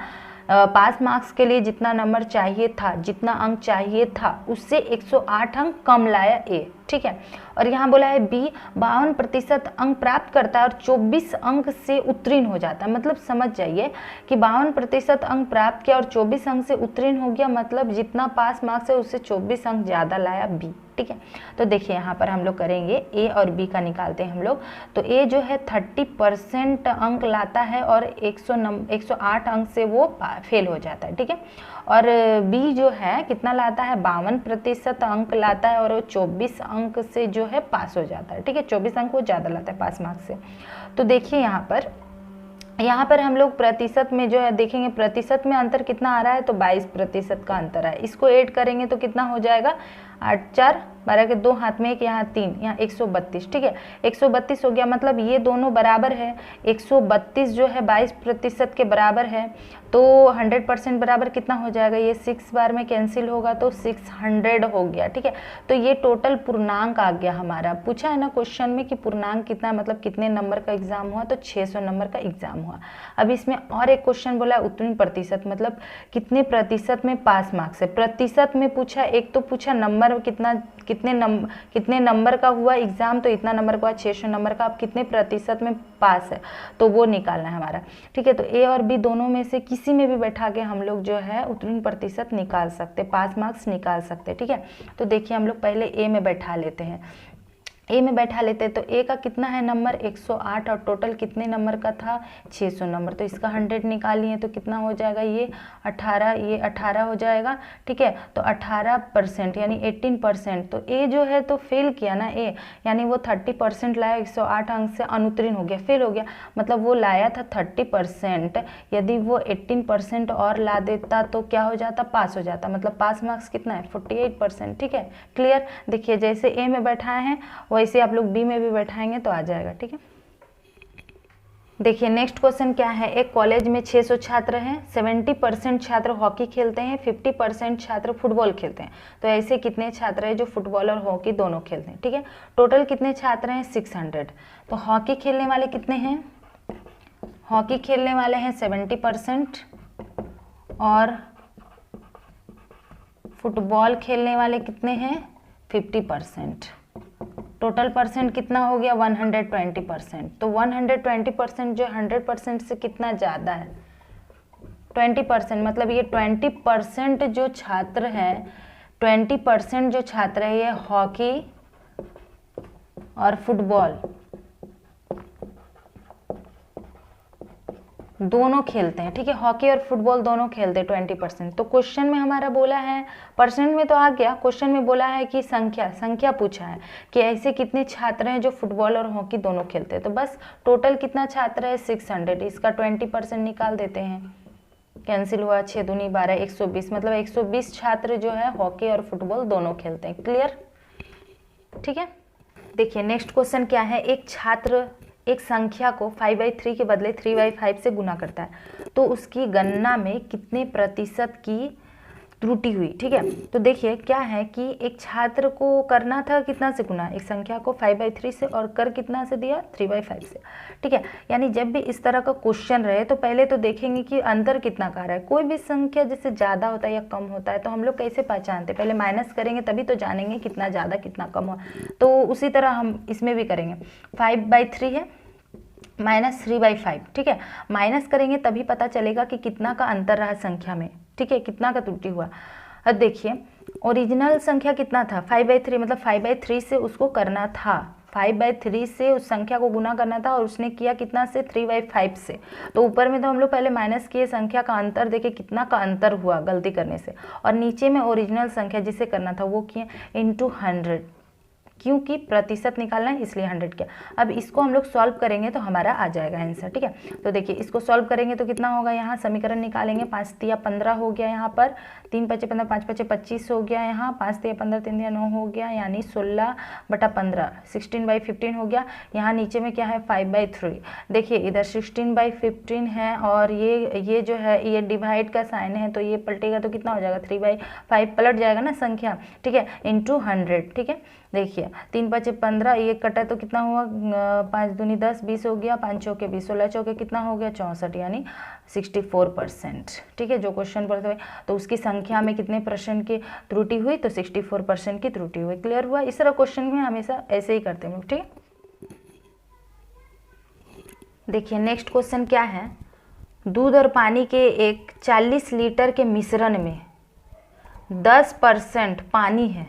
पास मार्क्स के लिए जितना नंबर चाहिए था, जितना अंक चाहिए था, उससे 108 अंक कम लाया ए, ठीक है। और यहाँ बोला है बी 52% अंक प्राप्त करता है और 24 अंक से उत्तीर्ण हो जाता है। मतलब समझ जाइए कि 52% अंक प्राप्त किया और 24 अंक से उत्तीर्ण हो गया, मतलब जितना पास मार्क्स है उससे 24 अंक ज़्यादा लाया बी, ठीक है। तो देखिए यहाँ पर हम लोग करेंगे ए और बी का निकालते हैं हम लोग। तो ए जो है 30% अंक लाता है और 108 अंक से वो फेल हो जाता है, ठीक है। और बी जो है कितना लाता है 52% अंक लाता है और वो 24 अंक से जो है पास हो जाता है, ठीक है। 24 अंक वो ज़्यादा लाता है पास मार्क्स से। तो देखिए यहाँ पर हम लोग प्रतिशत में जो है देखेंगे, प्रतिशत में अंतर कितना आ रहा है, तो 22% का अंतर है। इसको ऐड करेंगे तो कितना हो जाएगा 8 4 12 के 2 हाथ में 1, यहाँ 3, यहाँ 132, ठीक है। 132 हो गया, मतलब ये दोनों बराबर है। 132 जो है 22% के बराबर है, तो 100% बराबर कितना हो जाएगा, ये 6 बार में कैंसिल होगा तो 600 हो गया, ठीक है। तो ये टोटल पूर्णांक आ गया हमारा। पूछा है ना क्वेश्चन में कि पूर्णांक कितना, मतलब कितने नंबर का एग्जाम हुआ, तो 600 नंबर का एग्जाम हुआ। अब इसमें और एक क्वेश्चन बोला है उत्तीर्ण प्रतिशत, मतलब कितने प्रतिशत में पास मार्क्स है। प्रतिशत में पूछा, एक तो पूछा नंबर कितने नंबर का हुआ एग्जाम, तो इतना नंबर का 600 नंबर का, अब कितने प्रतिशत में पास है तो वो निकालना है हमारा, ठीक है। तो ए और बी दोनों में से किसी में भी बैठा के हम लोग जो है उत्तीर्ण प्रतिशत निकाल सकते, पास मार्क्स निकाल सकते, ठीक है। तो देखिए हम लोग पहले ए में बैठा लेते हैं। ए में बैठा लेते हैं, तो ए का कितना है नंबर 108 और टोटल कितने नंबर का था 600 नंबर। तो इसका 100 निकालिए तो कितना हो जाएगा, ये 18 हो जाएगा। ठीक है, तो 18% यानी 18%। तो ए जो है तो फेल किया ना ए, यानी वो 30% लाया, 108 अंक से अनुत्तीर्ण हो गया, फेल हो गया। मतलब वो लाया था 30%, यदि वो 18% और ला देता तो क्या हो जाता, पास हो जाता। मतलब पास मार्क्स कितना है 48%। ठीक है, क्लियर। देखिए जैसे ए में बैठाए हैं वैसे आप लोग बी में भी बैठाएंगे तो आ जाएगा। ठीक है, देखिए नेक्स्ट क्वेश्चन क्या है। एक कॉलेज में 600 छात्र हैं, 70% छात्र हॉकी खेलते हैं, 50% छात्र फुटबॉल खेलते हैं। तो ऐसे कितने छात्र हैं जो फुटबॉल और हॉकी दोनों खेलते हैं। ठीक है, टोटल कितने छात्र हैं 600। तो हॉकी खेलने वाले कितने हैं, हॉकी खेलने वाले हैं 70% और फुटबॉल खेलने वाले कितने हैं 50%। टोटल परसेंट कितना हो गया 120%। तो 120% जो 100% से कितना ज़्यादा है 20%। मतलब ये 20% जो छात्र हैं, 20% जो छात्र है ये हॉकी और फुटबॉल दोनों खेलते हैं। ठीक है, हॉकी और फुटबॉल दोनों खेलते हैं 20%। तो क्वेश्चन में हमारा बोला है, परसेंट में तो आ गया, क्वेश्चन में बोला है कि संख्या पूछा है कि ऐसे कितने छात्र हैं जो फुटबॉल और हॉकी दोनों खेलते हैं। तो बस टोटल कितना छात्र है 600, इसका 20% निकाल देते हैं, कैंसिल हुआ, 6 दूनी 12, 120। मतलब 120 छात्र जो है हॉकी और फुटबॉल दोनों खेलते हैं। क्लियर। ठीक है, देखिए नेक्स्ट क्वेश्चन क्या है। एक छात्र एक संख्या को 5/3 के बदले 3/5 से गुना करता है, तो उसकी गणना में कितने प्रतिशत की त्रुटि हुई। ठीक है, तो देखिए क्या है कि एक छात्र को करना था कितना से गुना, एक संख्या को 5/3 से, और कर कितना से दिया 3/5 से। ठीक है, यानी जब भी इस तरह का क्वेश्चन रहे तो पहले तो देखेंगे कि अंतर कितना का रहा है। कोई भी संख्या जैसे ज़्यादा होता है या कम होता है तो हम लोग कैसे पहचानते, पहले माइनस करेंगे तभी तो जानेंगे कितना ज़्यादा कितना कम हो। तो उसी तरह हम इसमें भी करेंगे, 5/3 है माइनस 3/5। ठीक है, माइनस करेंगे तभी पता चलेगा कि कितना का अंतर रहा संख्या में। ठीक है, कितना का त्रुटि हुआ। अब देखिए ओरिजिनल संख्या कितना था 5/3, मतलब 5/3 से उसको करना था, 5/3 से उस संख्या को गुना करना था और उसने किया कितना से 3/5 से। तो ऊपर में तो हम लोग पहले माइनस किए, संख्या का अंतर देखे कितना का अंतर हुआ गलती करने से, और नीचे में ओरिजिनल संख्या जिसे करना था वो किए इंटू 100, क्योंकि प्रतिशत निकालना है इसलिए 100 किया। अब इसको हम लोग सॉल्व करेंगे तो हमारा आ जाएगा आंसर। ठीक है, तो देखिए इसको सॉल्व करेंगे तो कितना होगा, यहाँ समीकरण निकालेंगे, 5 तिया 15 हो गया, यहाँ पर 3 पचे 15, 5 पचे 25 हो गया, यहाँ 5 तिया 15, 3 तिया 9 हो गया, यानी 16/15, 16/15 हो गया। यहाँ नीचे में क्या है 5/3। देखिए इधर 16/15 है और ये जो है ये डिवाइड का साइन है, तो ये पलटेगा तो कितना हो जाएगा 3/5 पलट जाएगा ना संख्या। ठीक है, इंटू 100। ठीक है, देखिए 3 पचे 15, ये कटा तो कितना हुआ 5 दूनी 10, 20 हो गया, 5 चौके 20, 16 चौके कितना हो गया 64, यानी 64%। ठीक है, जो क्वेश्चन पढ़ते हुए तो उसकी संख्या में कितने परसेंट की त्रुटि हुई, तो 64% की त्रुटि हुई। क्लियर हुआ। इस तरह क्वेश्चन में हमेशा ऐसे ही करते हैं लोग। ठीक है, देखिए नेक्स्ट क्वेश्चन क्या है। दूध और पानी के एक 40 लीटर के मिश्रण में 10% पानी है,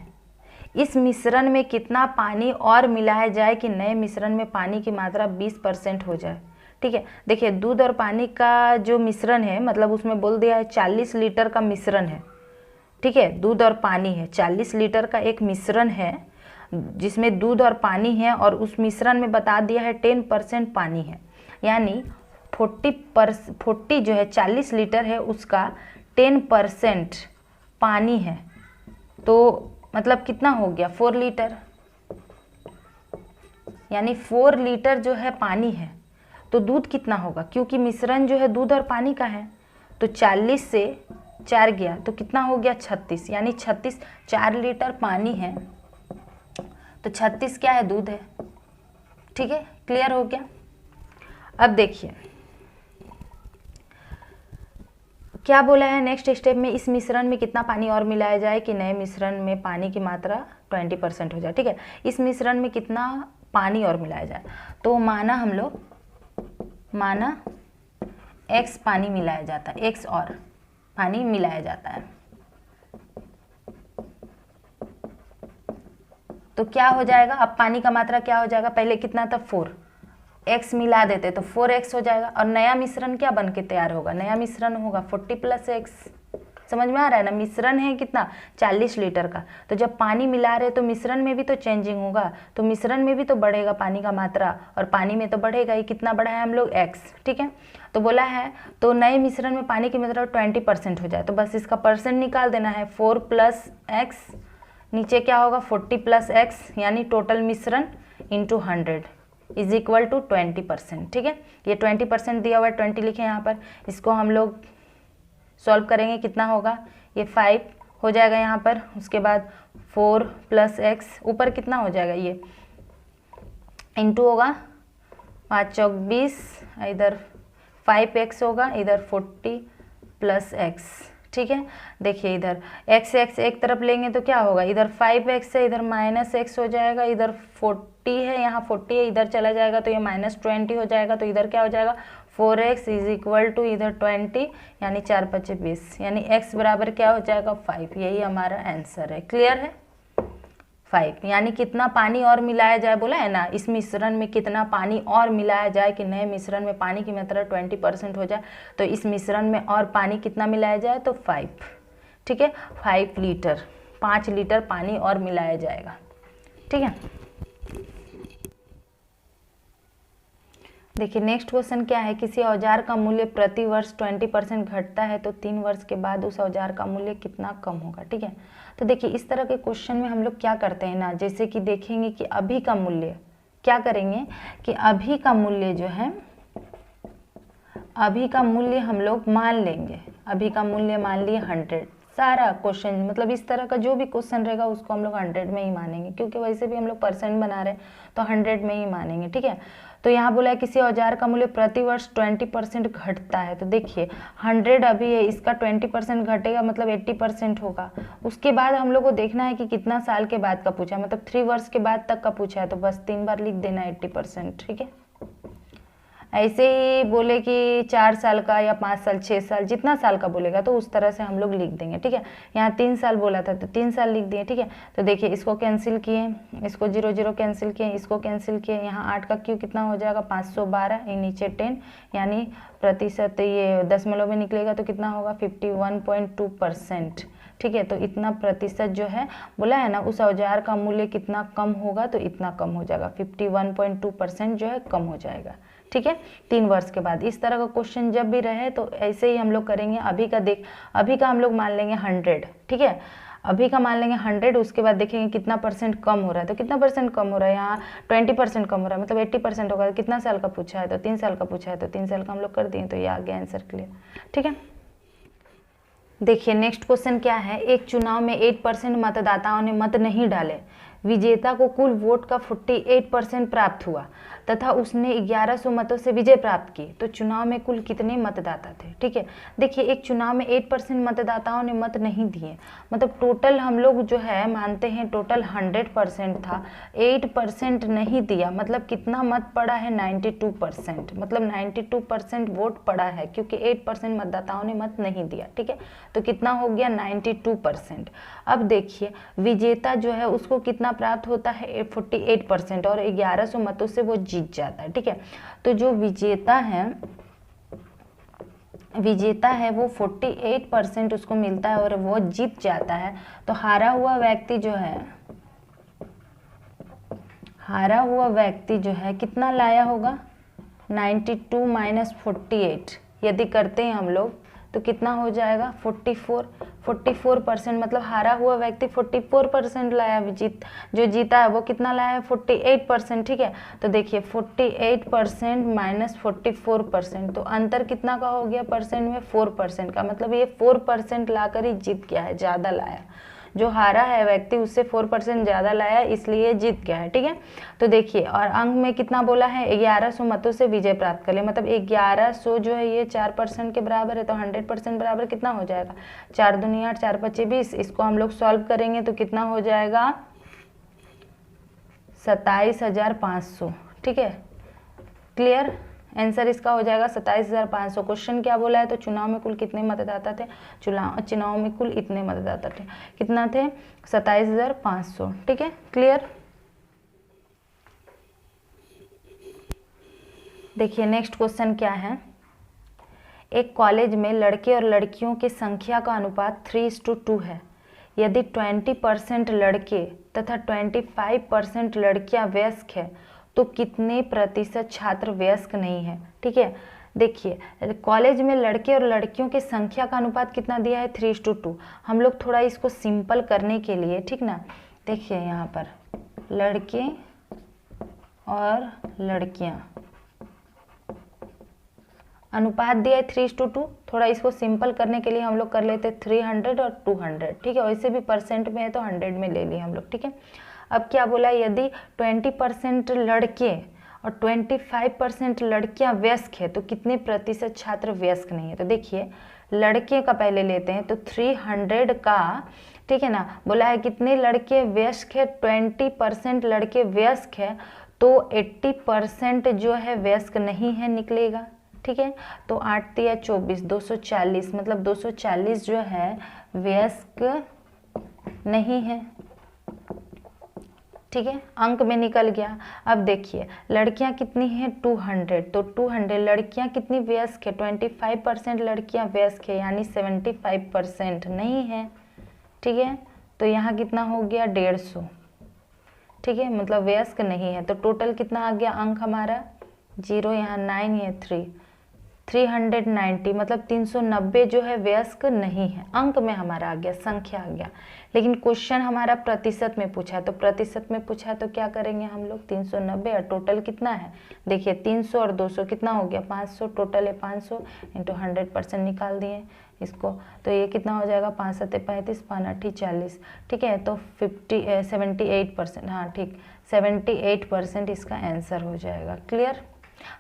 इस मिश्रण में कितना पानी और मिलाया जाए कि नए मिश्रण में पानी की मात्रा 20% हो जाए। ठीक है, देखिए दूध और पानी का जो मिश्रण है, मतलब उसमें बोल दिया है 40 लीटर का मिश्रण है। ठीक है, दूध और पानी है, 40 लीटर का एक मिश्रण है जिसमें दूध और पानी है, और उस मिश्रण में बता दिया है 10% पानी है, यानी 40 जो है 40 लीटर है उसका 10% पानी है, तो मतलब कितना हो गया 4 लीटर, यानी 4 लीटर जो है पानी है। तो दूध कितना होगा, क्योंकि मिश्रण जो है दूध और पानी का है, तो 40 से 4 गया तो कितना हो गया 36, यानी 36, 4 लीटर पानी है तो 36 क्या है दूध है। ठीक है, क्लियर हो गया। अब देखिए क्या बोला है नेक्स्ट स्टेप में, इस मिश्रण में कितना पानी और मिलाया जाए कि नए मिश्रण में पानी की मात्रा 20% हो जाए। ठीक है, इस मिश्रण में कितना पानी और मिलाया जाए, तो माना हम लोग x पानी मिलाया जाता है, x और पानी मिलाया जाता है, तो क्या हो जाएगा, अब पानी का मात्रा क्या हो जाएगा, पहले कितना था 4, x मिला देते तो 4x हो जाएगा, और नया मिश्रण क्या बन के तैयार होगा, नया मिश्रण होगा 40 + x। समझ में आ रहा है ना, मिश्रण है कितना 40 लीटर का, तो जब पानी मिला रहे तो मिश्रण में भी तो चेंजिंग होगा, तो मिश्रण में भी तो बढ़ेगा पानी का मात्रा, और पानी में तो बढ़ेगा ही, कितना बढ़ा है हम लोग x, ठीक है। तो बोला है तो नए मिश्रण में पानी की मात्रा 20% हो जाए, तो बस इसका परसेंट निकाल देना है, 4 + x, नीचे क्या होगा 40 + x, यानी टोटल मिश्रण इंटू 100 इज इक्वल टू 20%, ठीक है। ये 20% दिया हुआ है, 20 लिखे यहाँ पर, इसको हम लोग सॉल्व करेंगे, कितना होगा, ये 5 हो जाएगा यहाँ पर, उसके बाद 4 + x, ऊपर कितना हो जाएगा ये इंटू होगा 5 × 4 = 20, इधर 5x होगा, इधर 40 + x, ठीक है। देखिए इधर x एक तरफ लेंगे तो क्या होगा, इधर 5x है, इधर -x हो जाएगा, इधर 40 है, यहाँ 40 है, इधर चला जाएगा तो ये -20 हो जाएगा, तो इधर क्या हो जाएगा 4x इज इक्वल टू इधर 20, यानी 4 × 5 = 20, यानी x बराबर क्या हो जाएगा 5, यही हमारा आंसर है। क्लियर है, 5, यानी कितना पानी और मिलाया जाए, बोला है ना, इस मिश्रण में कितना पानी और मिलाया जाए कि नए मिश्रण में पानी की मात्रा 20% हो जाए, तो इस मिश्रण में और पानी कितना मिलाया जाए, तो 5, ठीक है, 5 लीटर, 5 लीटर पानी और मिलाया जाएगा, ठीक है। देखिए नेक्स्ट क्वेश्चन क्या है, किसी औजार का मूल्य प्रति वर्ष 20% घटता है तो 3 वर्ष के बाद उस औजार का मूल्य कितना कम होगा, ठीक है। तो देखिए इस तरह के क्वेश्चन में हम लोग क्या करते हैं ना, जैसे कि देखेंगे कि अभी का मूल्य, क्या करेंगे कि अभी का मूल्य जो है, अभी का मूल्य हम लोग मान लेंगे, अभी का मूल्य मान लिए 100, सारा क्वेश्चन मतलब इस तरह का जो भी क्वेश्चन रहेगा उसको हम लोग 100 में ही मानेंगे, क्योंकि वैसे भी हम लोग परसेंट बना रहे हैं तो 100 में ही मानेंगे, ठीक है। तो यहाँ बोला है किसी औजार का मूल्य प्रति वर्ष 20% घटता है, तो देखिए 100 अभी है, इसका 20% घटेगा मतलब 80% होगा। उसके बाद हम लोग को देखना है कि कितना साल के बाद का पूछा है, मतलब 3 वर्ष के बाद तक का पूछा है, तो बस 3 बार लिख देना 80%, ठीक है। ऐसे ही बोले कि 4 साल का या 5 साल 6 साल जितना साल का बोलेगा तो उस तरह से हम लोग लिख देंगे, ठीक है। यहाँ 3 साल बोला था तो 3 साल लिख दिए, ठीक है। तो देखिए इसको कैंसिल किए, इसको 0 0 कैंसिल किए, इसको कैंसिल किए, यहाँ 8 का क्यू कितना हो जाएगा 512, ये नीचे 10, यानी प्रतिशत ये दशमलव में निकलेगा तो कितना होगा 51.2%, ठीक है। तो इतना प्रतिशत जो है बोला है ना, उस औजार का मूल्य कितना कम होगा तो इतना कम हो जाएगा, 51.2% जो है कम हो जाएगा, ठीक है, 3 वर्ष के बाद। इस तरह का क्वेश्चन जब भी रहे तो ऐसे ही हम लोग करेंगे। अभी का हम लोग मान लेंगे 100, ठीक है, अभी का मान लेंगे 100, उसके बाद देखेंगे कितना परसेंट कम हो रहा है, तो कितना परसेंट कम हो रहा है, यहाँ 20% कम हो रहा है, मतलब 80% होगा। कितना साल का पूछा है, तो 3 साल का पूछा है, तो 3 साल का हम लोग कर दिए, तो ये आ गया आंसर क्लियर, ठीक है। देखिए नेक्स्ट क्वेश्चन क्या है, एक चुनाव में 8% मतदाताओं ने मत नहीं डाले, विजेता को कुल वोट का 48% प्राप्त हुआ तथा उसने 1100 मतों से विजय प्राप्त की, तो चुनाव में कुल कितने मतदाता थे, ठीक है। देखिए एक चुनाव में 8% मतदाताओं ने मत नहीं दिए, मतलब टोटल हम लोग जो है मानते हैं टोटल 100% था, 8% नहीं दिया, मतलब कितना मत पड़ा है 92%, मतलब 92% वोट पड़ा है, क्योंकि 8% मतदाताओं ने मत नहीं दिया, ठीक है। तो कितना हो गया 92%। अब देखिए विजेता जो है उसको कितना प्राप्त होता है 48%, और 1100 मतों से वो जीत जाता है, ठीक है। तो जो विजेता है वो 48% उसको मिलता है और वो जीत जाता है। तो हारा हुआ व्यक्ति जो है कितना लाया होगा 92 - 48, यदि करते हैं हम लोग तो कितना हो जाएगा 44%, मतलब हारा हुआ व्यक्ति 44% लाया, जो जीता है वो कितना लाया है 48%, ठीक है। तो देखिए 48% - 44%, तो अंतर कितना का हो गया परसेंट में 4% का, मतलब ये 4% लाकर ही जीत गया है, ज़्यादा लाया, जो हारा है व्यक्ति उससे 4% ज़्यादा लाया इसलिए जीत गया है, ठीक है। तो देखिए और अंक में कितना बोला है 1100 मतों से विजय प्राप्त कर ले, मतलब 1100 जो है ये 4% के बराबर है, तो 100% बराबर कितना हो जाएगा 4 दूनी 8, 4 5 20, इसको हम लोग सॉल्व करेंगे तो कितना हो जाएगा 27,500, ठीक है। क्लियर, आंसर इसका हो जाएगा 27,500। क्वेश्चन क्या बोला है, तो चुनाव में कुल कितने मतदाता थे, चुनाव में कुल इतने मतदाता थे, कितना थे 27,500, ठीक है। क्लियर। देखिए नेक्स्ट क्वेश्चन क्या है। एक कॉलेज में लड़के और लड़कियों की संख्या का अनुपात 3:2 है। यदि 20% लड़के तथा 25% लड़कियां वयस्क है तो कितने प्रतिशत छात्र वयस्क नहीं है। ठीक है, देखिए कॉलेज में लड़के और लड़कियों की संख्या का अनुपात कितना दिया है 3:2। हम लोग थोड़ा इसको सिंपल करने के लिए, ठीक ना, देखिए यहाँ पर लड़के और लड़कियां अनुपात दिया है 3:2। थोड़ा इसको सिंपल करने के लिए हम लोग कर लेते 300 और 200। ठीक है, वैसे भी परसेंट में है तो 100 में ले लिए हम लोग। ठीक है, अब क्या बोला, यदि 20% लड़के और 25% लड़कियां वयस्क है तो कितने प्रतिशत छात्र वयस्क नहीं है। तो देखिए लड़के का पहले लेते हैं, तो 300 का, ठीक है ना, बोला है कितने लड़के वयस्क है, 20% लड़के वयस्क है तो 80% जो है वयस्क नहीं है निकलेगा। ठीक है, तो 8 या 24, 240, मतलब 240 जो है वयस्क नहीं है। ठीक है, अंक में निकल गया। अब देखिए लड़कियां कितनी हैं 200, तो 200 लड़कियां कितनी वयस्क है, 25% लड़कियां वयस्क है यानी 75% नहीं है। ठीक है, तो यहाँ कितना हो गया 150। ठीक है, मतलब वयस्क नहीं है। तो टोटल कितना आ गया अंक हमारा 0, यहाँ 9 है 390, मतलब 390 जो है वयस्क नहीं है। अंक में हमारा आ गया, संख्या आ गया। लेकिन क्वेश्चन हमारा प्रतिशत में पूछा है, तो प्रतिशत में पूछा है तो क्या करेंगे हम लोग 390 और टोटल कितना है, देखिए 300 और 200 कितना हो गया 500, टोटल है 500 इंटू 100% निकाल दिए इसको, तो ये कितना हो जाएगा 5 7 35 5 8 40। ठीक है, तो 78%, हाँ ठीक 78% इसका आंसर हो जाएगा। क्लियर,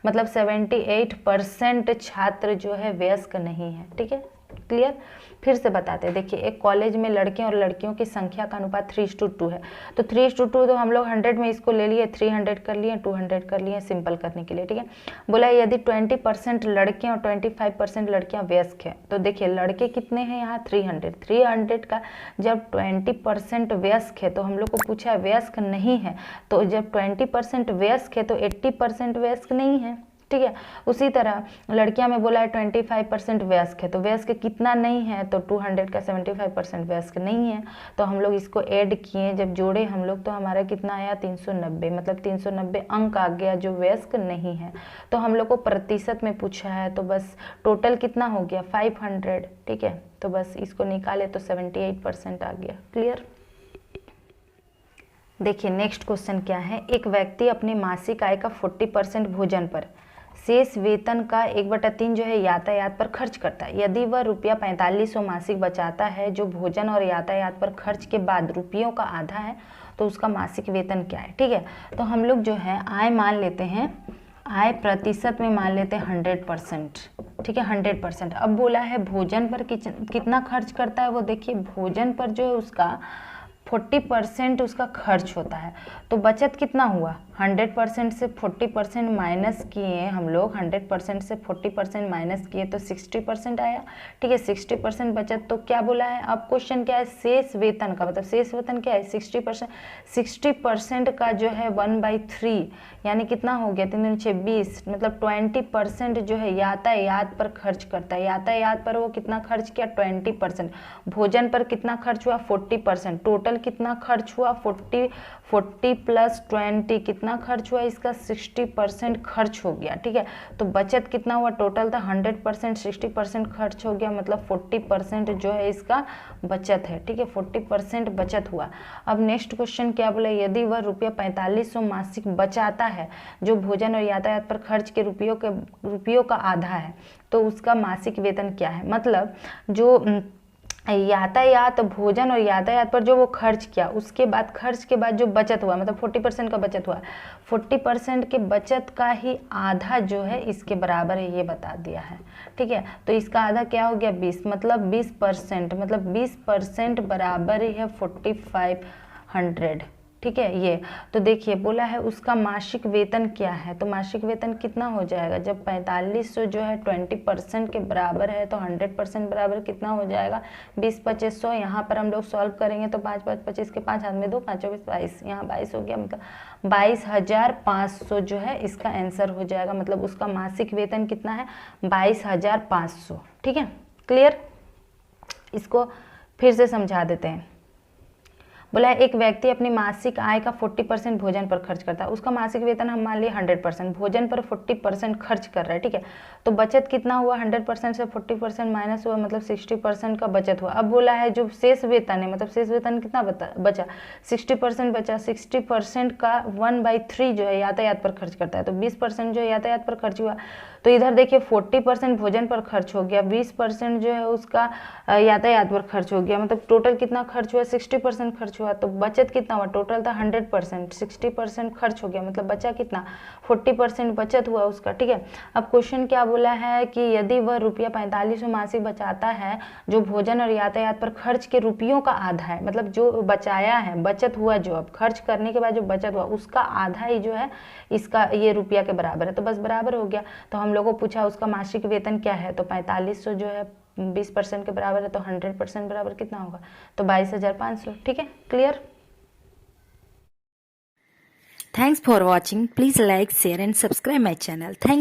मतलब 78% छात्र जो है वयस्क नहीं है। ठीक है, क्लियर। फिर से बताते हैं, देखिए एक कॉलेज में लड़के और लड़कियों की संख्या का अनुपात 3:2 है। तो 3:2 तो हम लोग 100 में इसको ले लिए, 300 कर लिए, 200 कर लिए सिंपल करने के लिए। ठीक है, बोला यदि 20% लड़के और 25% लड़कियां वयस्क है, तो देखिए लड़के कितने हैं यहाँ 300 का जब 20% वयस्क है तो हम लोग को पूछा है वयस्क नहीं है, तो जब 20% वयस्क है तो 80% वयस्क नहीं है। ठीक है, उसी तरह लड़कियां में बोला है 25% वयस्क है, तो वयस्क कितना नहीं है, तो 200 का 75% वयस्क नहीं है। तो हम लोग इसको ऐड किए, जब जोड़े हम लोग तो हमारा कितना आया 390, मतलब 390 अंक आ गया जो वयस्क नहीं है। तो हम लोग को प्रतिशत में पूछा है, तो बस टोटल कितना हो गया 500। ठीक है, तो बस इसको निकाले तो 78% आ गया। क्लियर। देखिए नेक्स्ट क्वेश्चन क्या है, एक व्यक्ति अपनी मासिक आय का 40% भोजन पर, शेष वेतन का 1/3 जो है यातायात पर खर्च करता है। यदि वह रुपया 4500 मासिक बचाता है जो भोजन और यातायात पर खर्च के बाद रुपयों का आधा है, तो उसका मासिक वेतन क्या है। ठीक है, तो हम लोग जो है आय मान लेते हैं, आय प्रतिशत में मान लेते हैं 100%। ठीक है, 100%। अब बोला है भोजन पर कितना खर्च करता है, वो देखिए भोजन पर जो है उसका 40% उसका खर्च होता है, तो बचत कितना हुआ 100% से 40% माइनस किए हम लोग, 100% से 40% माइनस किए तो 60% आया। ठीक है, 60% बचत। तो क्या बोला है अब क्वेश्चन क्या है, शेष वेतन का, मतलब शेष वेतन क्या है 60%, 60% का जो है 1/3 यानी कितना हो गया 3 6 20, मतलब 20% जो है यातायात पर खर्च करता है। यातायात पर वो कितना खर्च किया 20%, भोजन पर कितना खर्च हुआ 40%, टोटल कितना खर्च हुआ 40 + 20 कितना खर्च हुआ इसका 60% खर्च हो गया। ठीक है, तो बचत कितना हुआ, टोटल था 100%, 60% खर्च हो गया, मतलब 40% जो है इसका बचत है। ठीक है, 40% बचत हुआ। अब नेक्स्ट क्वेश्चन क्या बोला, यदि वह रुपया 4500 मासिक बचाता है जो भोजन और यातायात पर खर्च के रुपयों का आधा है, तो उसका मासिक वेतन क्या है। मतलब जो यातायात, भोजन और यातायात पर जो वो खर्च किया, उसके बाद खर्च के बाद जो बचत हुआ, मतलब 40% का बचत हुआ, 40% के बचत का ही आधा जो है इसके बराबर है, ये बता दिया है। ठीक है, तो इसका आधा क्या हो गया 20, मतलब 20%, मतलब 20% बराबर ही है 4500। ठीक है। ये तो देखिए बोला है उसका मासिक वेतन क्या है, तो मासिक वेतन कितना हो जाएगा, जब 4500 जो है 20% के बराबर है तो 100% बराबर कितना हो जाएगा 20-2500। यहाँ पर हम लोग सॉल्व करेंगे तो 5 5 25 के 5 हाथ में 2 5 24 22, यहाँ 22 हो गया, मतलब 22,500 जो है इसका आंसर हो जाएगा। मतलब उसका मासिक वेतन कितना है 22,500। ठीक है, क्लियर। इसको फिर से समझा देते हैं। बोला है एक व्यक्ति अपनी मासिक आय का 40% भोजन पर खर्च करता है, उसका मासिक वेतन हम मान लिए 100%, भोजन पर 40% खर्च कर रहा है। ठीक है, तो बचत कितना हुआ, 100% से 40% माइनस हुआ, मतलब 60% का बचत हुआ। अब बोला है जो शेष वेतन है, मतलब शेष वेतन कितना बचा 60% बचा, 60% का 1/3 जो है यातायात पर खर्च करता है, तो 20% जो है यातायात पर खर्च हुआ। तो इधर देखिए 40% भोजन पर खर्च हो गया, 20% जो है उसका यातायात पर खर्च हो गया, मतलब टोटल कितना खर्च हुआ 60% खर्च हुआ। तो बचत कितना हुआ, टोटल था 100%, 60% खर्च हो गया, मतलब बचा कितना 40% बचत हुआ उसका। ठीक है, अब क्वेश्चन क्या बोला है कि यदि वह ₹4500 मासिक बचाता है, जो भोजन और यातायात पर खर्च के रुपयों का आधा है, मतलब जो बचाया है, बचत हुआ जो अब खर्च करने के बाद जो बचत हुआ उसका आधा ही जो है इसका ये रुपया के बराबर है, तो बस बराबर हो गया। तो हम लोगों को पूछा उसका मासिक वेतन क्या है, तो 4500 जो है 20% के बराबर है, तो 100% बराबर कितना होगा, तो 22,500। ठीक है, clear. Thanks for watching. Please like, share and subscribe my channel. Thank